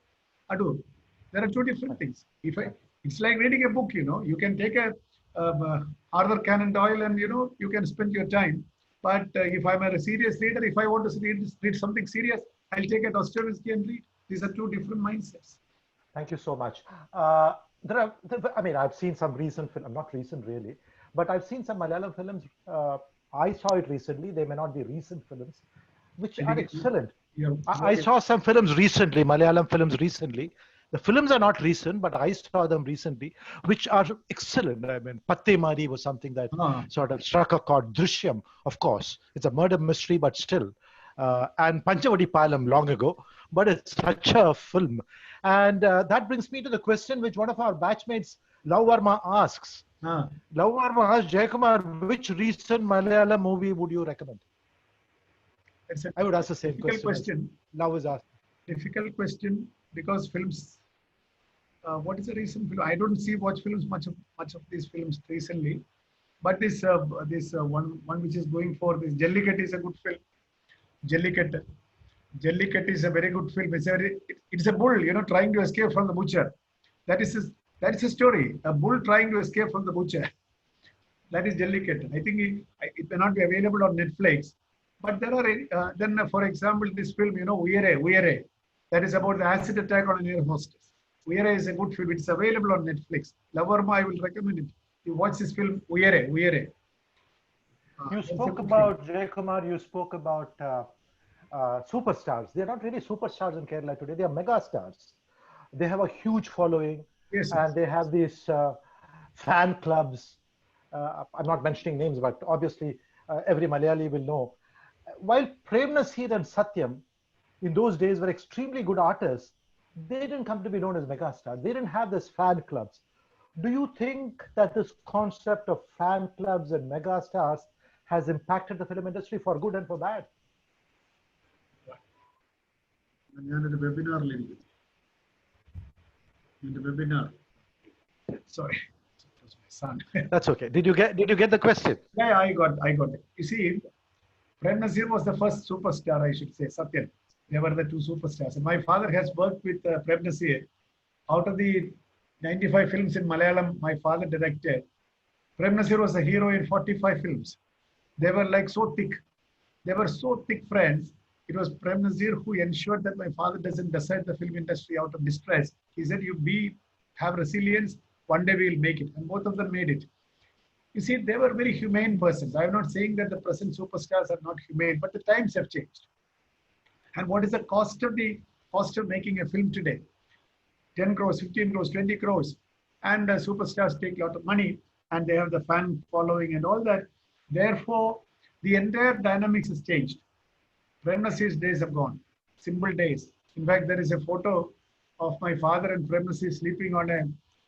Adur. There are two different things. It's like reading a book, you can take a Arthur Conan Doyle and, you can spend your time. But if I'm a serious reader, if I want to read something serious, I'll take a Dostoevsky and read. These are two different mindsets. Thank you so much. I've seen some recent film, not recent really, but I've seen some Malayalam films. I saw it recently. They may not be recent films, which are excellent. I saw some films recently, Malayalam films recently. The films are not recent, but I saw them recently, which are excellent. I mean, Patte Mari was something that sort of struck a chord. Drishyam, of course, it's a murder mystery, but still. And Panchavadi Palam long ago, but it's such a film. And that brings me to the question which one of our batchmates, Love Varma, asks. Love Varma asks, Jayakumar, which recent Malayalam movie would you recommend? I would ask the same question. Love is asked. Difficult question, because films. What is the recent film? I don't watch films much of these films recently, but this one which is going for this Jallikattu is a good film. Jallikattu is a very good film. It's a bull, trying to escape from the butcher. That is a story. A bull trying to escape from the butcher. That is Jallikattu. I think it may not be available on Netflix, but there are then, for example, this film, Uyere. That is about the acid attack on an air hostess. Uyere is a good film. It's available on Netflix. Love Varma, I will recommend it. You watch this film, Uyere. You spoke about, Jayakumar, you spoke about superstars. They're not really superstars in Kerala today. They are mega stars. They have a huge following. Yes. And they have these fan clubs. I'm not mentioning names, but obviously every Malayali will know. While Prem Nasir and Satyam in those days were extremely good artists, they didn't come to be known as megastars. They didn't have this fan clubs. Do you think that this concept of fan clubs and megastars has impacted the film industry for good and for bad? ഞാനൊരു വെബിനാറിലിരിക്കുന്നു. എൻ്റെ webinar. Sorry, it was my son. That's okay. Did you get the question? Yeah, I got it. You see, Prem Nazir was the first superstar, I should say, Satyan. They were the two superstars. And my father has worked with Prem Nazir. Out of the 95 films in Malayalam my father directed, Prem Nazir was a hero in 45 films. They were like so thick. They were so thick friends. It was Prem Nazir who ensured that my father doesn't desert the film industry out of distress. He said, have resilience, one day we will make it. And both of them made it. You see, they were very humane persons. I'm not saying that the present superstars are not humane, but the times have changed. And what is the cost of making a film today? 10 crores, 15 crores, 20 crores. And superstars take a lot of money and they have the fan following and all that. Therefore, the entire dynamics has changed. Prem Nazir's days have gone. Simple days. In fact, there is a photo of my father and Prem Nazir sleeping on a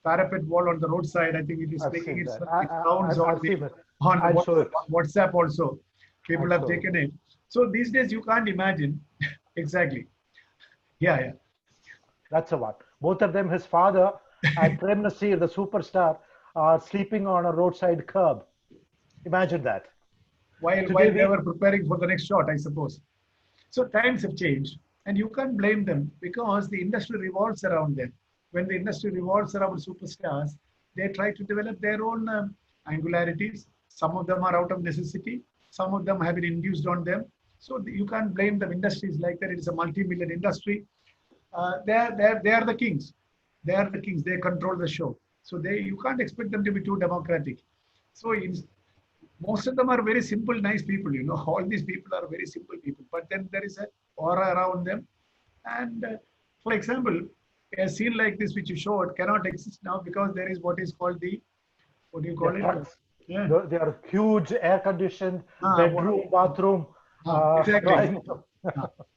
parapet wall on the roadside. I think it is making its rounds on WhatsApp also. People have taken it. So these days you can't imagine. Exactly. Yeah. That's a what. Both of them, his father and Prem Nazir, the superstar, are sleeping on a roadside curb. Imagine that. While they were preparing for the next shot, I suppose. So times have changed. And you can't blame them because the industry revolves around them. When the industry revolves around superstars, they try to develop their own angularities. Some of them are out of necessity. Some of them have been induced on them. So you can't blame them. Industry is like that. It is a multi-million industry. They are the kings. They are the kings. They control the show. So you can't expect them to be too democratic. So most of them are very simple, nice people. All these people are very simple people. But then there is a aura around them. And for example, a scene like this which you showed cannot exist now because there is what is called what do you call it? Yeah. They are huge, air-conditioned bedroom, bathroom. Exactly.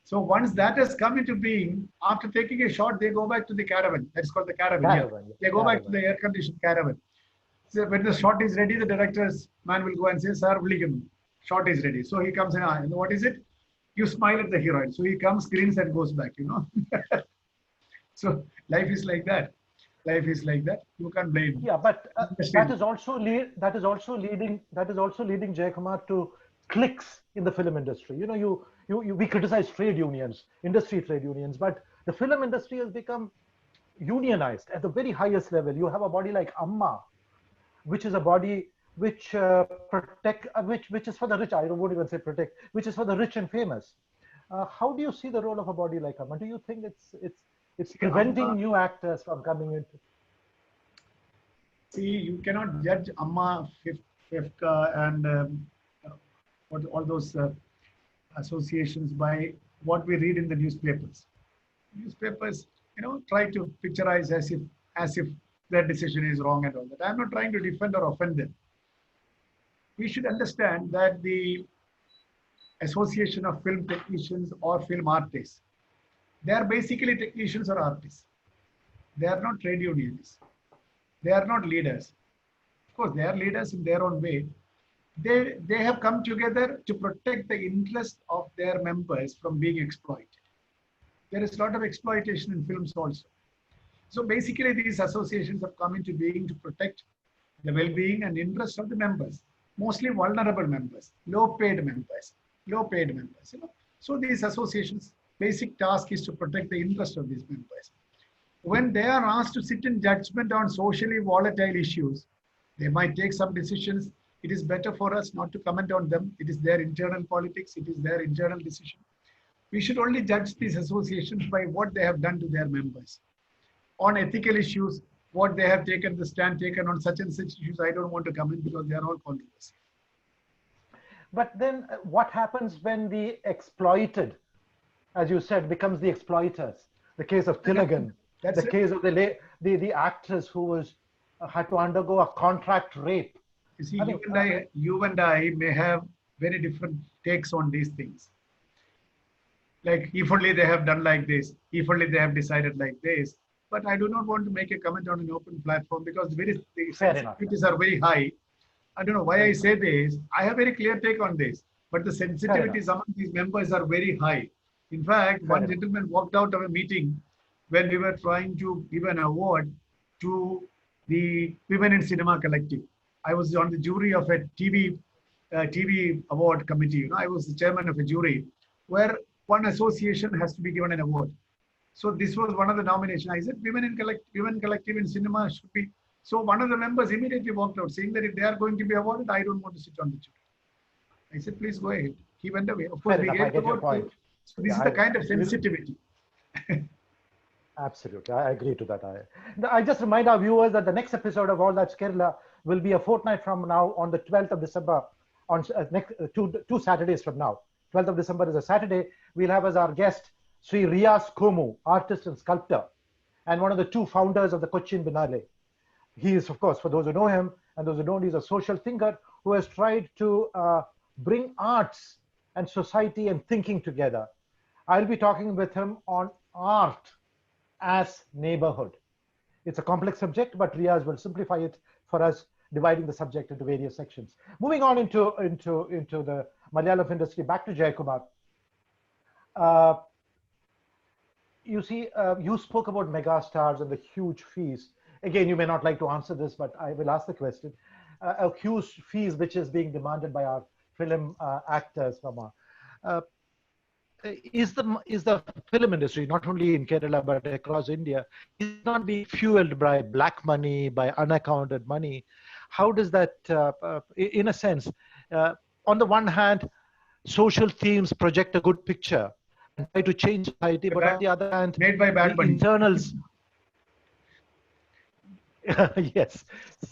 So once that has come into being, after taking a shot, they go back to the caravan. That's called the caravan. They go back to the air-conditioned caravan. So when the shot is ready, the director's man will go and say, "Sir, shot is ready." So he comes and what is it? You smile at the heroine. So he comes, screens and goes back. So life is like that. Life is like that. You can't blame. Yeah, but that is also leading Jayakumar to cliques in the film industry. We criticize trade unions, industry trade unions, but the film industry has become unionized at the very highest level. You have a body like Amma, which is a body which which is for the rich. I won't even say protect, which is for the rich and famous. How do you see the role of a body like Amma? Do you think it's preventing new actors from coming into? See, you cannot judge Amma, FIFCA, and all those associations by what we read in the newspapers. Newspapers, try to picturize as if their decision is wrong and all that. I'm not trying to defend or offend them. We should understand that the Association of Film Technicians or Film Artists, they are basically technicians or artists. They are not trade unionists. They are not leaders. Of course, they are leaders in their own way. They have come together to protect the interest of their members from being exploited. There is a lot of exploitation in films also. So basically, these associations have come into being to protect the well-being and interest of the members, mostly vulnerable members, low-paid members. So these associations' basic task is to protect the interest of these members. When they are asked to sit in judgment on socially volatile issues, they might take some decisions. It is better for us not to comment on them. It is their internal politics. It is their internal decision. We should only judge these associations by what they have done to their members. On ethical issues, what they have taken, the stand taken on such and such issues, I don't want to comment because they are all controversial. But then what happens when the exploited, as you said, becomes the exploiters? The case of Thilagan, case of the actress who had to undergo a contract rape. You see, you and I may have very different takes on these things. Like, if only they have done like this, if only they have decided like this. But I do not want to make a comment on an open platform because the sensitivities are very high. I don't know why I say this. I have a very clear take on this, but the sensitivities among these members are very high. In fact, Fair one enough. gentleman walked out of a meeting when we were trying to give an award to the Women in Cinema Collective. I was on the jury of a TV award committee. You know, I was the chairman of a jury where one association has to be given an award. So this was one of the nominations. I said, Women Collective in Cinema should be. So one of the members immediately walked out, saying that if they are going to be awarded, I don't want to sit on the jury. I said, please go ahead. He went away. Of course, Fair we enough. gave I the get your award point. to. So this Yeah, is the kind of sensitivity. Absolutely, I agree to that. I just remind our viewers that the next episode of All That's Kerala will be a fortnight from now on the 12th of December, on next two Saturdays from now. 12th of December is a Saturday. We'll have as our guest Sri Riaz Komu, artist and sculptor, and one of the two founders of the Cochin Biennale. He is, of course, for those who know him and those who don't, he's a social thinker who has tried to bring arts and society and thinking together. I'll be talking with him on art as neighborhood. It's a complex subject, but Riaz will simplify it for us, dividing the subject into various sections. Moving on into the Malayalam industry, back to Jayakumar. You see, you spoke about megastars and the huge fees. Again, you may not like to answer this, but I will ask the question. A huge fees which is being demanded by our film actors from our is the film industry, not only in Kerala but across India, is not being fueled by black money, by unaccounted money? How does that, in a sense, on the one hand, social themes project a good picture and try to change society, but on the other hand, made by bad the money. internals. Yes.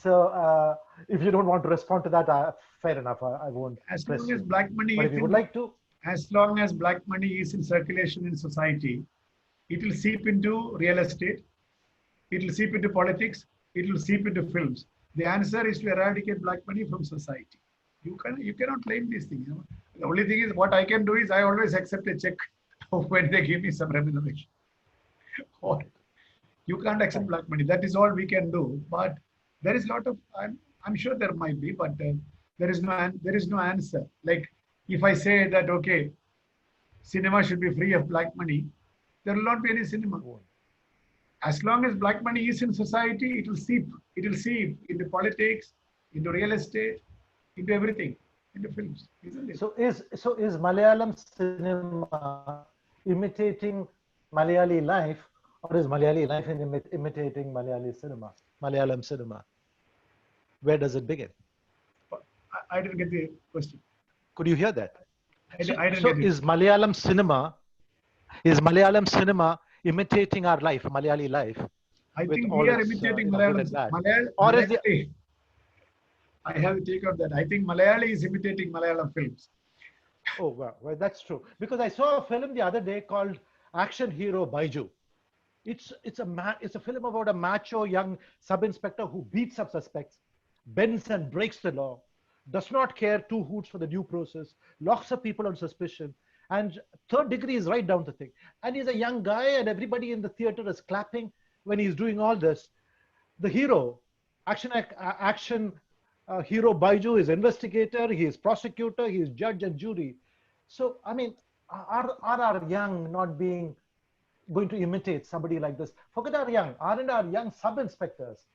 So if you don't want to respond to that, fair enough. I won't. As long as black money, but if you would like to. As long as black money is in circulation in society, it will seep into real estate, it will seep into politics, it will seep into films. The answer is to eradicate black money from society. You cannot claim these things. You know? The only thing is, what I can do is I always accept a check when they give me some remuneration. Or you can't accept black money. That is all we can do. But there is a lot of, I'm sure there might be, but there is no answer. Like, if I say that, okay, cinema should be free of black money, there will not be any cinema. As long as black money is in society, it will seep into politics, into real estate, into everything, into films, isn't it? So is Malayalam cinema imitating Malayali life, or is Malayali life imitating Malayalam cinema? Where does it begin? I didn't get the question. Could you hear that? I didn't so get it. is Malayalam cinema imitating our life, Malayali life? I think we are imitating Malayalam. Or is the... I have to take out that. I think Malayali is imitating Malayalam films. Oh, well, that's true. Because I saw a film the other day called Action Hero Baiju. It's a film about a macho young sub-inspector who beats up suspects, bends and breaks the law, does not care two hoots for the due process, locks up people on suspicion, and third degree is right down the thing. And he's a young guy, and everybody in the theater is clapping when he's doing all this. The hero, action hero Baiju, is investigator, he is prosecutor, he is judge and jury. So, I mean, are our young not going to imitate somebody like this? Forget our young. Aren't our young sub-inspectors?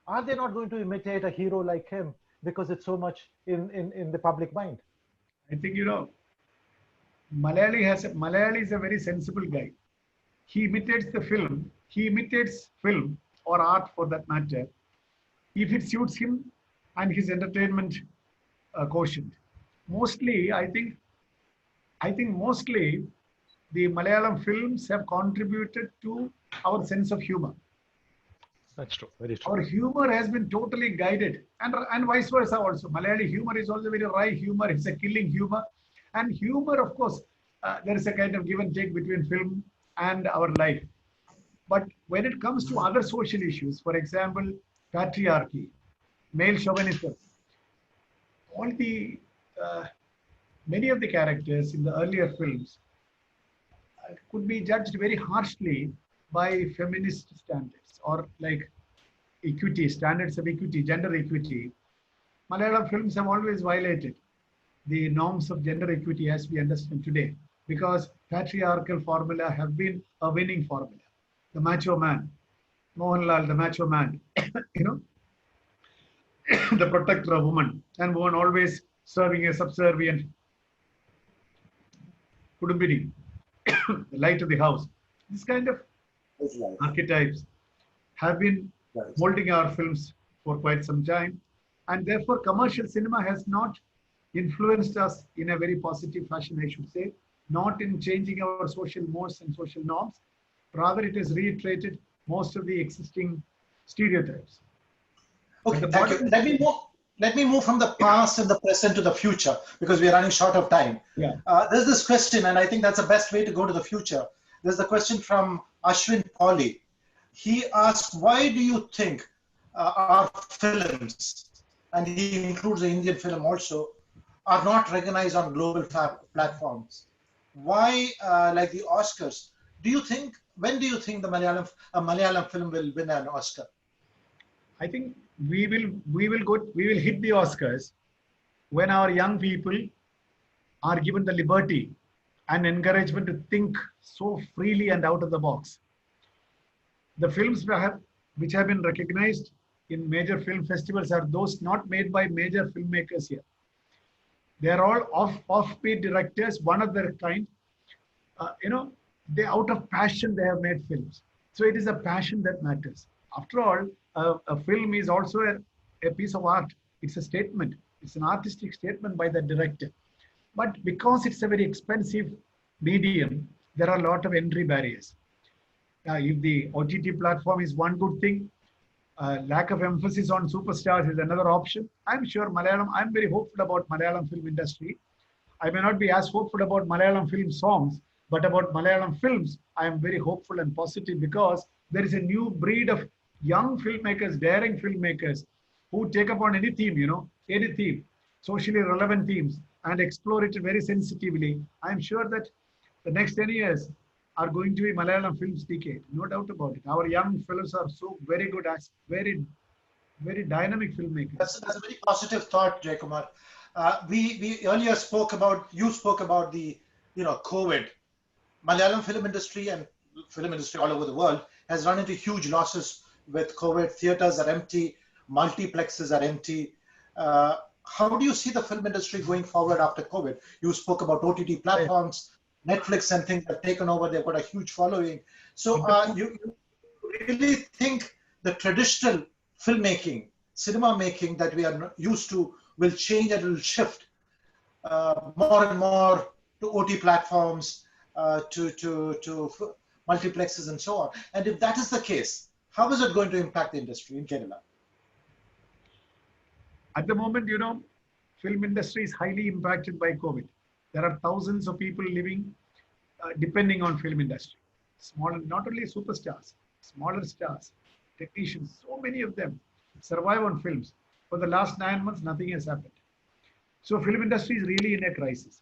Are they not going to imitate a hero like him because it's so much in the public mind? I think, Malayali is a very sensible guy. He imitates the film. He imitates film or art for that matter, if it suits him and his entertainment quotient. Mostly, I think mostly the Malayalam films have contributed to our sense of humor. That's true. Very true. Our humor has been totally guided, and vice versa also. Malayali humor is also very wry humor. It's a killing humor. And humor, of course, there is a kind of give and take between film and our life. But when it comes to other social issues, for example, patriarchy, male chauvinism, many of the characters in the earlier films could be judged very harshly by feminist standards or like equity, standards of equity, gender equity. Malayalam films have always violated the norms of gender equity as we understand today. because patriarchal formula have been a winning formula. The macho man, Mohanlal, the macho man, you know, the protector of woman, and woman always serving a subservient Kudumbini, the light of the house. This kind of His life. archetypes have been Right. molding our films for quite some time. And therefore, commercial cinema has not influenced us in a very positive fashion, I should say, not in changing our social mores and social norms. Rather, it has reiterated most of the existing stereotypes. Okay, the thank you. bottom- Let me move from the past and the present to the future because we are running short of time. Yeah. There's this question, and I think that's the best way to go to the future. There's the question from Ashwin Pauli. He asked, why do you think our films, and he includes the Indian film also, are not recognized on global platforms? Why, like the Oscars, when do you think a Malayalam film will win an Oscar? I think we will hit the Oscars when our young people are given the liberty and encouragement to think so freely and out of the box. The films which have been recognized in major film festivals are those not made by major filmmakers here. They are all offbeat directors, one of their kind. They out of passion they have made films. So it is a passion that matters. After all, a film is also a piece of art. It's a statement. It's an artistic statement by the director. But because it's a very expensive medium, there are a lot of entry barriers. If the OTT platform is one good thing, lack of emphasis on superstars is another option. I'm sure I'm very hopeful about Malayalam film industry. I may not be as hopeful about Malayalam film songs, but about Malayalam films, I am very hopeful and positive because there is a new breed of young filmmakers, daring filmmakers who take upon any theme, any theme, socially relevant themes and explore it very sensitively. I'm sure that the next 10 years are going to be Malayalam films decade, no doubt about it. Our young fellows are so very good, very, very dynamic filmmakers. That's a very positive thought, Jaykumar. We earlier spoke about the COVID. Malayalam film industry and film industry all over the world has run into huge losses with COVID. Theaters are empty, multiplexes are empty. How do you see the film industry going forward after COVID? You spoke about OTT platforms, Netflix and things have taken over. They've got a huge following. So you really think the traditional filmmaking, cinema making that we are used to will change and will shift more and more to OT platforms, to multiplexes and so on. And if that is the case, how is it going to impact the industry in Kerala? At the moment, film industry is highly impacted by COVID. There are thousands of people living depending on film industry. Not only superstars, smaller stars, technicians, so many of them survive on films. For the last 9 months, nothing has happened. So film industry is really in a crisis.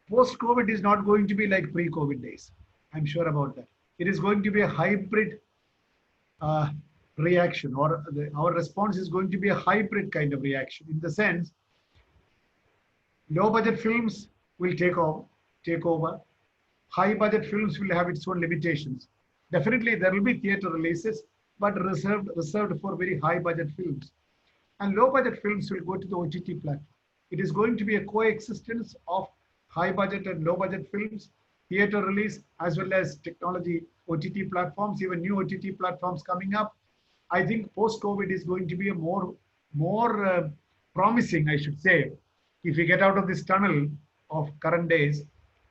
Post-COVID is not going to be like pre-COVID days. I'm sure about that. It is going to be a hybrid reaction, or our response is going to be a hybrid kind of reaction, in the sense low budget films will take over. High budget films will have its own limitations. Definitely there will be theater releases, but reserved for very high budget films. And low budget films will go to the OTT platform. It is going to be a coexistence of high budget and low budget films, theater release, as well as technology OTT platforms, even new OTT platforms coming up. I think post-COVID is going to be a more promising, I should say. If we get out of this tunnel of current days,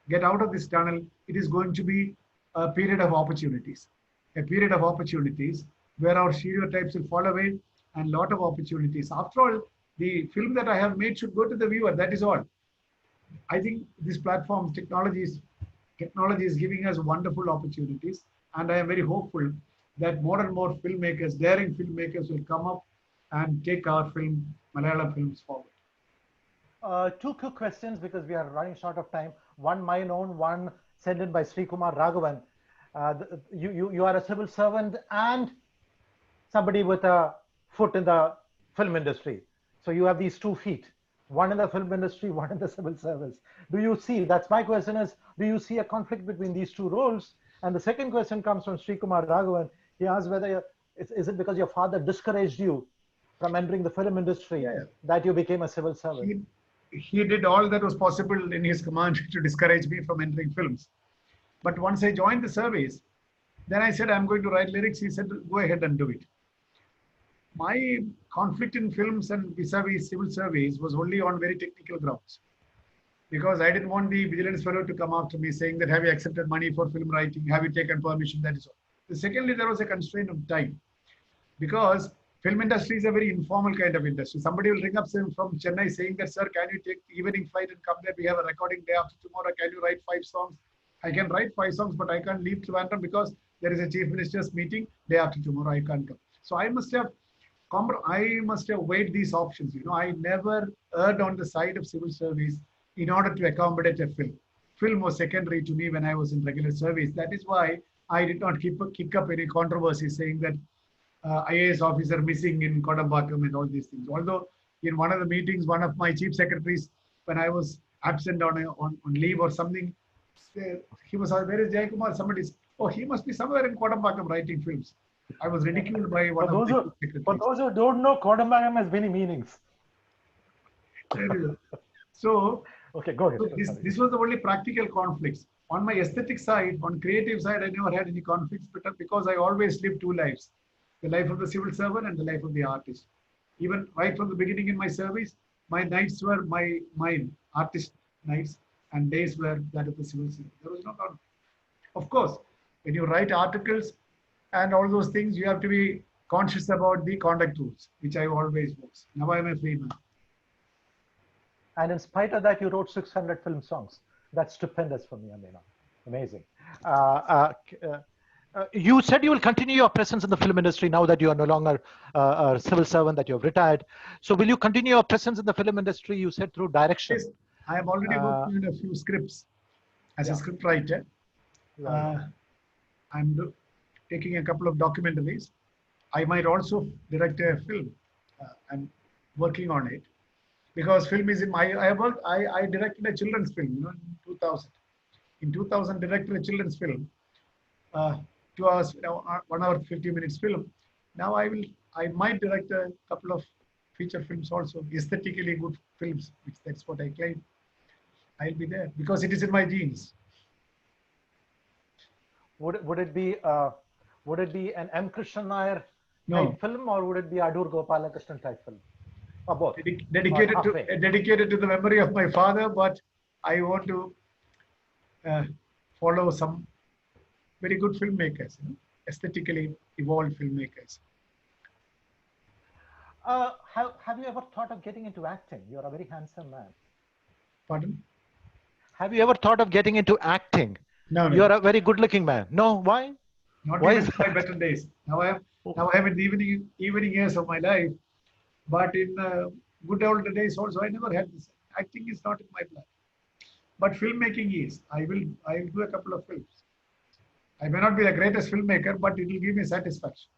get out of this tunnel, it is going to be a period of opportunities. A period of opportunities where our stereotypes will fall away, and a lot of opportunities. After all, the film that I have made should go to the viewer, that is all. I think this platform, technology is giving us wonderful opportunities, and I am very hopeful that more and more filmmakers, daring filmmakers, will come up and take our Malayalam films forward. Two quick questions because we are running short of time. One mine own, one sent in by Sri Kumar Raghavan. You are a civil servant and somebody with a foot in the film industry. So you have these 2 feet. one in the film industry, one in the civil service. Do you see, that's my question is, do you see a conflict between these two roles? And the second question comes from Sri Kumar Raghavan. He asks whether, is it because your father discouraged you from entering the film industry that you became a civil servant? He did all that was possible in his command to discourage me from entering films. But once I joined the service, then I said, I'm going to write lyrics. He said, go ahead and do it. My conflict in films and vis-a-vis civil service was only on very technical grounds. Because I didn't want the vigilance fellow to come after me saying that, have you accepted money for film writing? Have you taken permission? That is all. Secondly, there was a constraint of time. Because film industry is a very informal kind of industry. Somebody will ring up from Chennai saying that, sir, can you take the evening flight and come there? We have a recording day after tomorrow. Can you write 5 songs? I can write 5 songs, but I can't leave Trivandrum because there is a chief minister's meeting day after tomorrow. I can't come. So I must have weighed these options. You know, I never erred on the side of civil service in order to accommodate a film. Film was secondary to me when I was in regular service. That is why I did not kick up any controversy saying that IAS officer missing in Kodambakkam and all these things. Although in one of the meetings, one of my chief secretaries, when I was absent on leave or something, he was, where is Jayakumar? Somebody's, oh, he must be somewhere in Kodambakkam writing films. I was ridiculed by one of the secretaries. For those who don't know, Kodambakkam has many meanings. So, okay, go ahead. So this was the only practical conflicts. On my aesthetic side, on creative side, I never had any conflicts because I always lived 2 lives. The life of the civil servant and the life of the artist. Even right from the beginning in my service, my nights were my artist nights and days were that of the civil servant. There was no conflict. Of course, when you write articles and all those things, you have to be conscious about the conduct rules, which I always was. Now I am a free man. And in spite of that, you wrote 600 film songs. That's stupendous for me, Amina. Amazing. You said you will continue your presence in the film industry now that you are no longer a civil servant, that you have retired. So will you continue your presence in the film industry? You said through direction. Yes, I am already working on a few scripts as a script writer. I'm taking a couple of documentaries. I might also direct a film. I'm working on it because film is in my. I directed a children's film, you know, in 2000. In 2000, directed a children's film. 2 hours, 1 hour 50 minutes film. Now I might direct a couple of feature films also, aesthetically good films, which that's what I claim. I'll be there because it is in my genes. Would it be an M. Krishnan Nair type film, or would it be Adur Gopalakrishnan type film, or both? Dedicated to the memory of my father, but I want to follow some very good filmmakers, you know, aesthetically evolved filmmakers. Have you ever thought of getting into acting? You're a very handsome man. Pardon? Have you ever thought of getting into acting? No. You're a very good-looking man. No, why? Not even in my better days. Now I am in the evening years of my life, but in good old days also I never had this. Acting is not in my blood, but filmmaking is. I will do a couple of films. I may not be the greatest filmmaker, but it will give me satisfaction.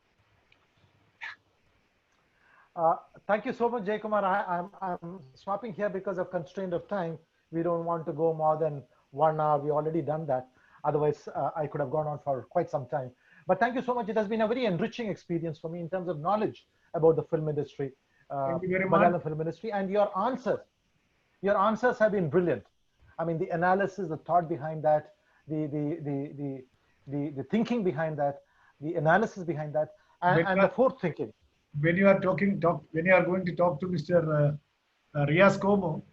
Thank you so much, Jayakumar. I'm stopping here because of constraint of time. We don't want to go more than 1 hour. We already done that. Otherwise, I could have gone on for quite some time. But thank you so much. It has been a very enriching experience for me in terms of knowledge about the film industry, Malayalam film industry, and your answers have been brilliant. I mean, the analysis, the thought behind that, the thinking behind that, the analysis behind that, and the forward-thinking. When you are going to talk to Mr. Riaz Como,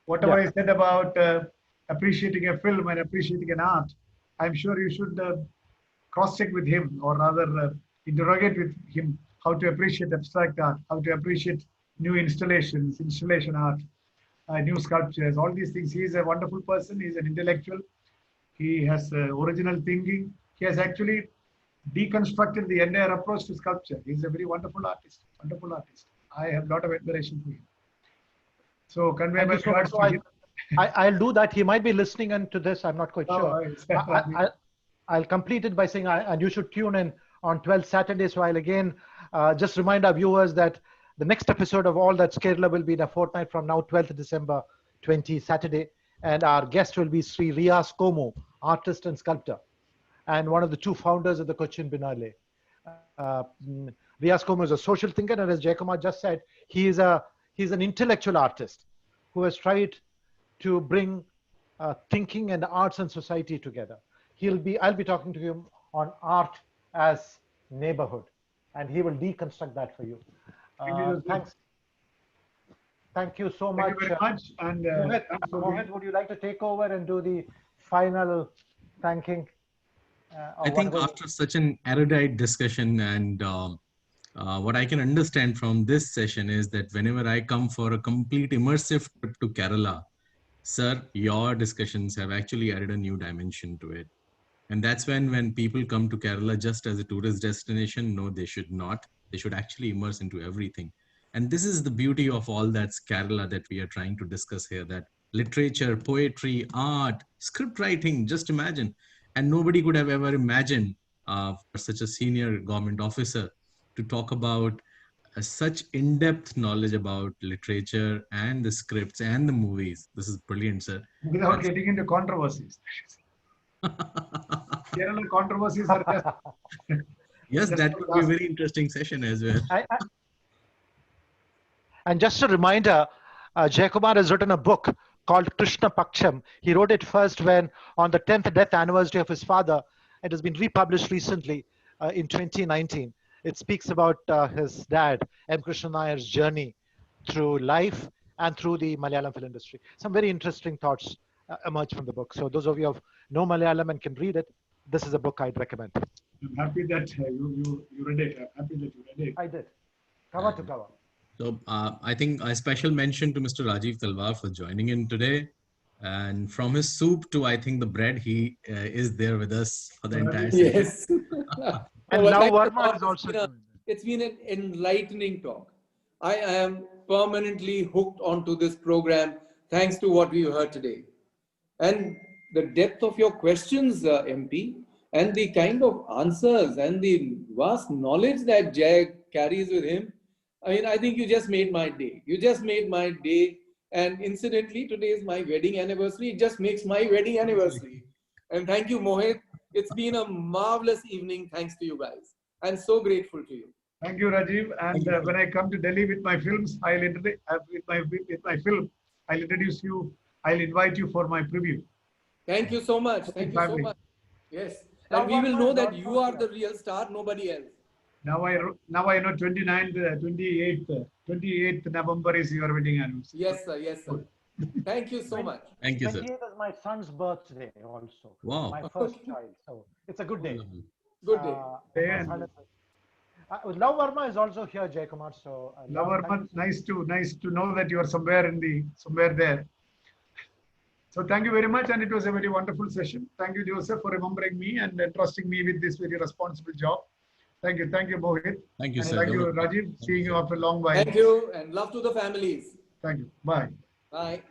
whatever I said about appreciating a film and appreciating an art, I'm sure you should cross-check with him, or rather interrogate with him how to appreciate abstract art, how to appreciate new installation art, new sculptures, all these things. He is a wonderful person. He is an intellectual. He has original thinking. He has actually deconstructed the entire approach to sculpture. He's a very wonderful artist. I have a lot of admiration for him. So convey my regards to him. I'll do that. He might be listening into this. I'm not quite sure. I'll complete it by saying, and you should tune in on 12 Saturdays. So I'll again just remind our viewers that The next episode of All That's Kerala will be in a fortnight from now, 12th December 20, Saturday. And our guest will be Sri Riaz Komu, artist and sculptor, and one of the two founders of the Cochin Biennale. Riaz Komu is a social thinker, and as Jayakumar just said, he's an intellectual artist who has tried to bring thinking and arts and society together. I'll be talking to him on art as neighborhood, and he will deconstruct that for you. Thanks. Thank you so much. Thank you very much. And Mohit, would you like to take over and do the final thanking? I think after such an erudite discussion, and what I can understand from this session is that whenever I come for a complete immersive trip to Kerala, sir, your discussions have actually added a new dimension to it. And that's when people come to Kerala just as a tourist destination, no, they should not. They should actually immerse into everything. And this is the beauty of All That's Kerala that we are trying to discuss here, that literature, poetry, art, script writing, just imagine. And nobody could have ever imagined for such a senior government officer to talk about such in-depth knowledge about literature and the scripts and the movies. This is brilliant, sir. Without getting into controversies. Kerala controversies are just... Yes, that would be a very interesting session as well. And just a reminder, Jayakumar has written a book called Krishna Paksham. He wrote it first when on the 10th death anniversary of his father. It has been republished recently in 2019. It speaks about his dad, M. Krishna Nayar's journey through life and through the Malayalam film industry. Some very interesting thoughts emerge from the book. So those of you who have no Malayalam and can read it, this is a book I'd recommend. I'm happy that you read it. I'm happy that you read it. I did. Cover to cover. So I think a special mention to Mr. Rajiv Talwar for joining in today. And from his soup to, I think, the bread, he is there with us for the entire session. Yes. And now Verma is also it's been an enlightening talk. I am permanently hooked onto this program thanks to what we heard today. And the depth of your questions, MP, and the kind of answers and the vast knowledge that Jay carries with him, I mean, I think you just made my day. You just made my day. And incidentally, today is my wedding anniversary. It just makes my wedding anniversary. And thank you, Mohit. It's been a marvelous evening. Thanks to you guys. I'm so grateful to you. Thank you, Rajiv. And when I come to Delhi with my films, I'll introduce you. I'll invite you for my preview. Thank you so much. Thank you so much. Yes. And we will know that you are the real star, nobody else. Now I know 28th November is your wedding anniversary. Yes, sir. Yes, sir. Thank you so much. Thank you, sir. 28th is my son's birthday also. Wow. My first child. So it's a good day. Good day. Love Verma is also here, Jayakumar. So Love Verma, nice to know that you are somewhere there. So thank you very much, and it was a very wonderful session. Thank you, Joseph, for remembering me and entrusting me with this very responsible job. Thank you, Mohit. Thank you, and sir. Thank you, Rajiv. Seeing you after a long while. Thank you, and love to the families. Thank you. Bye. Bye.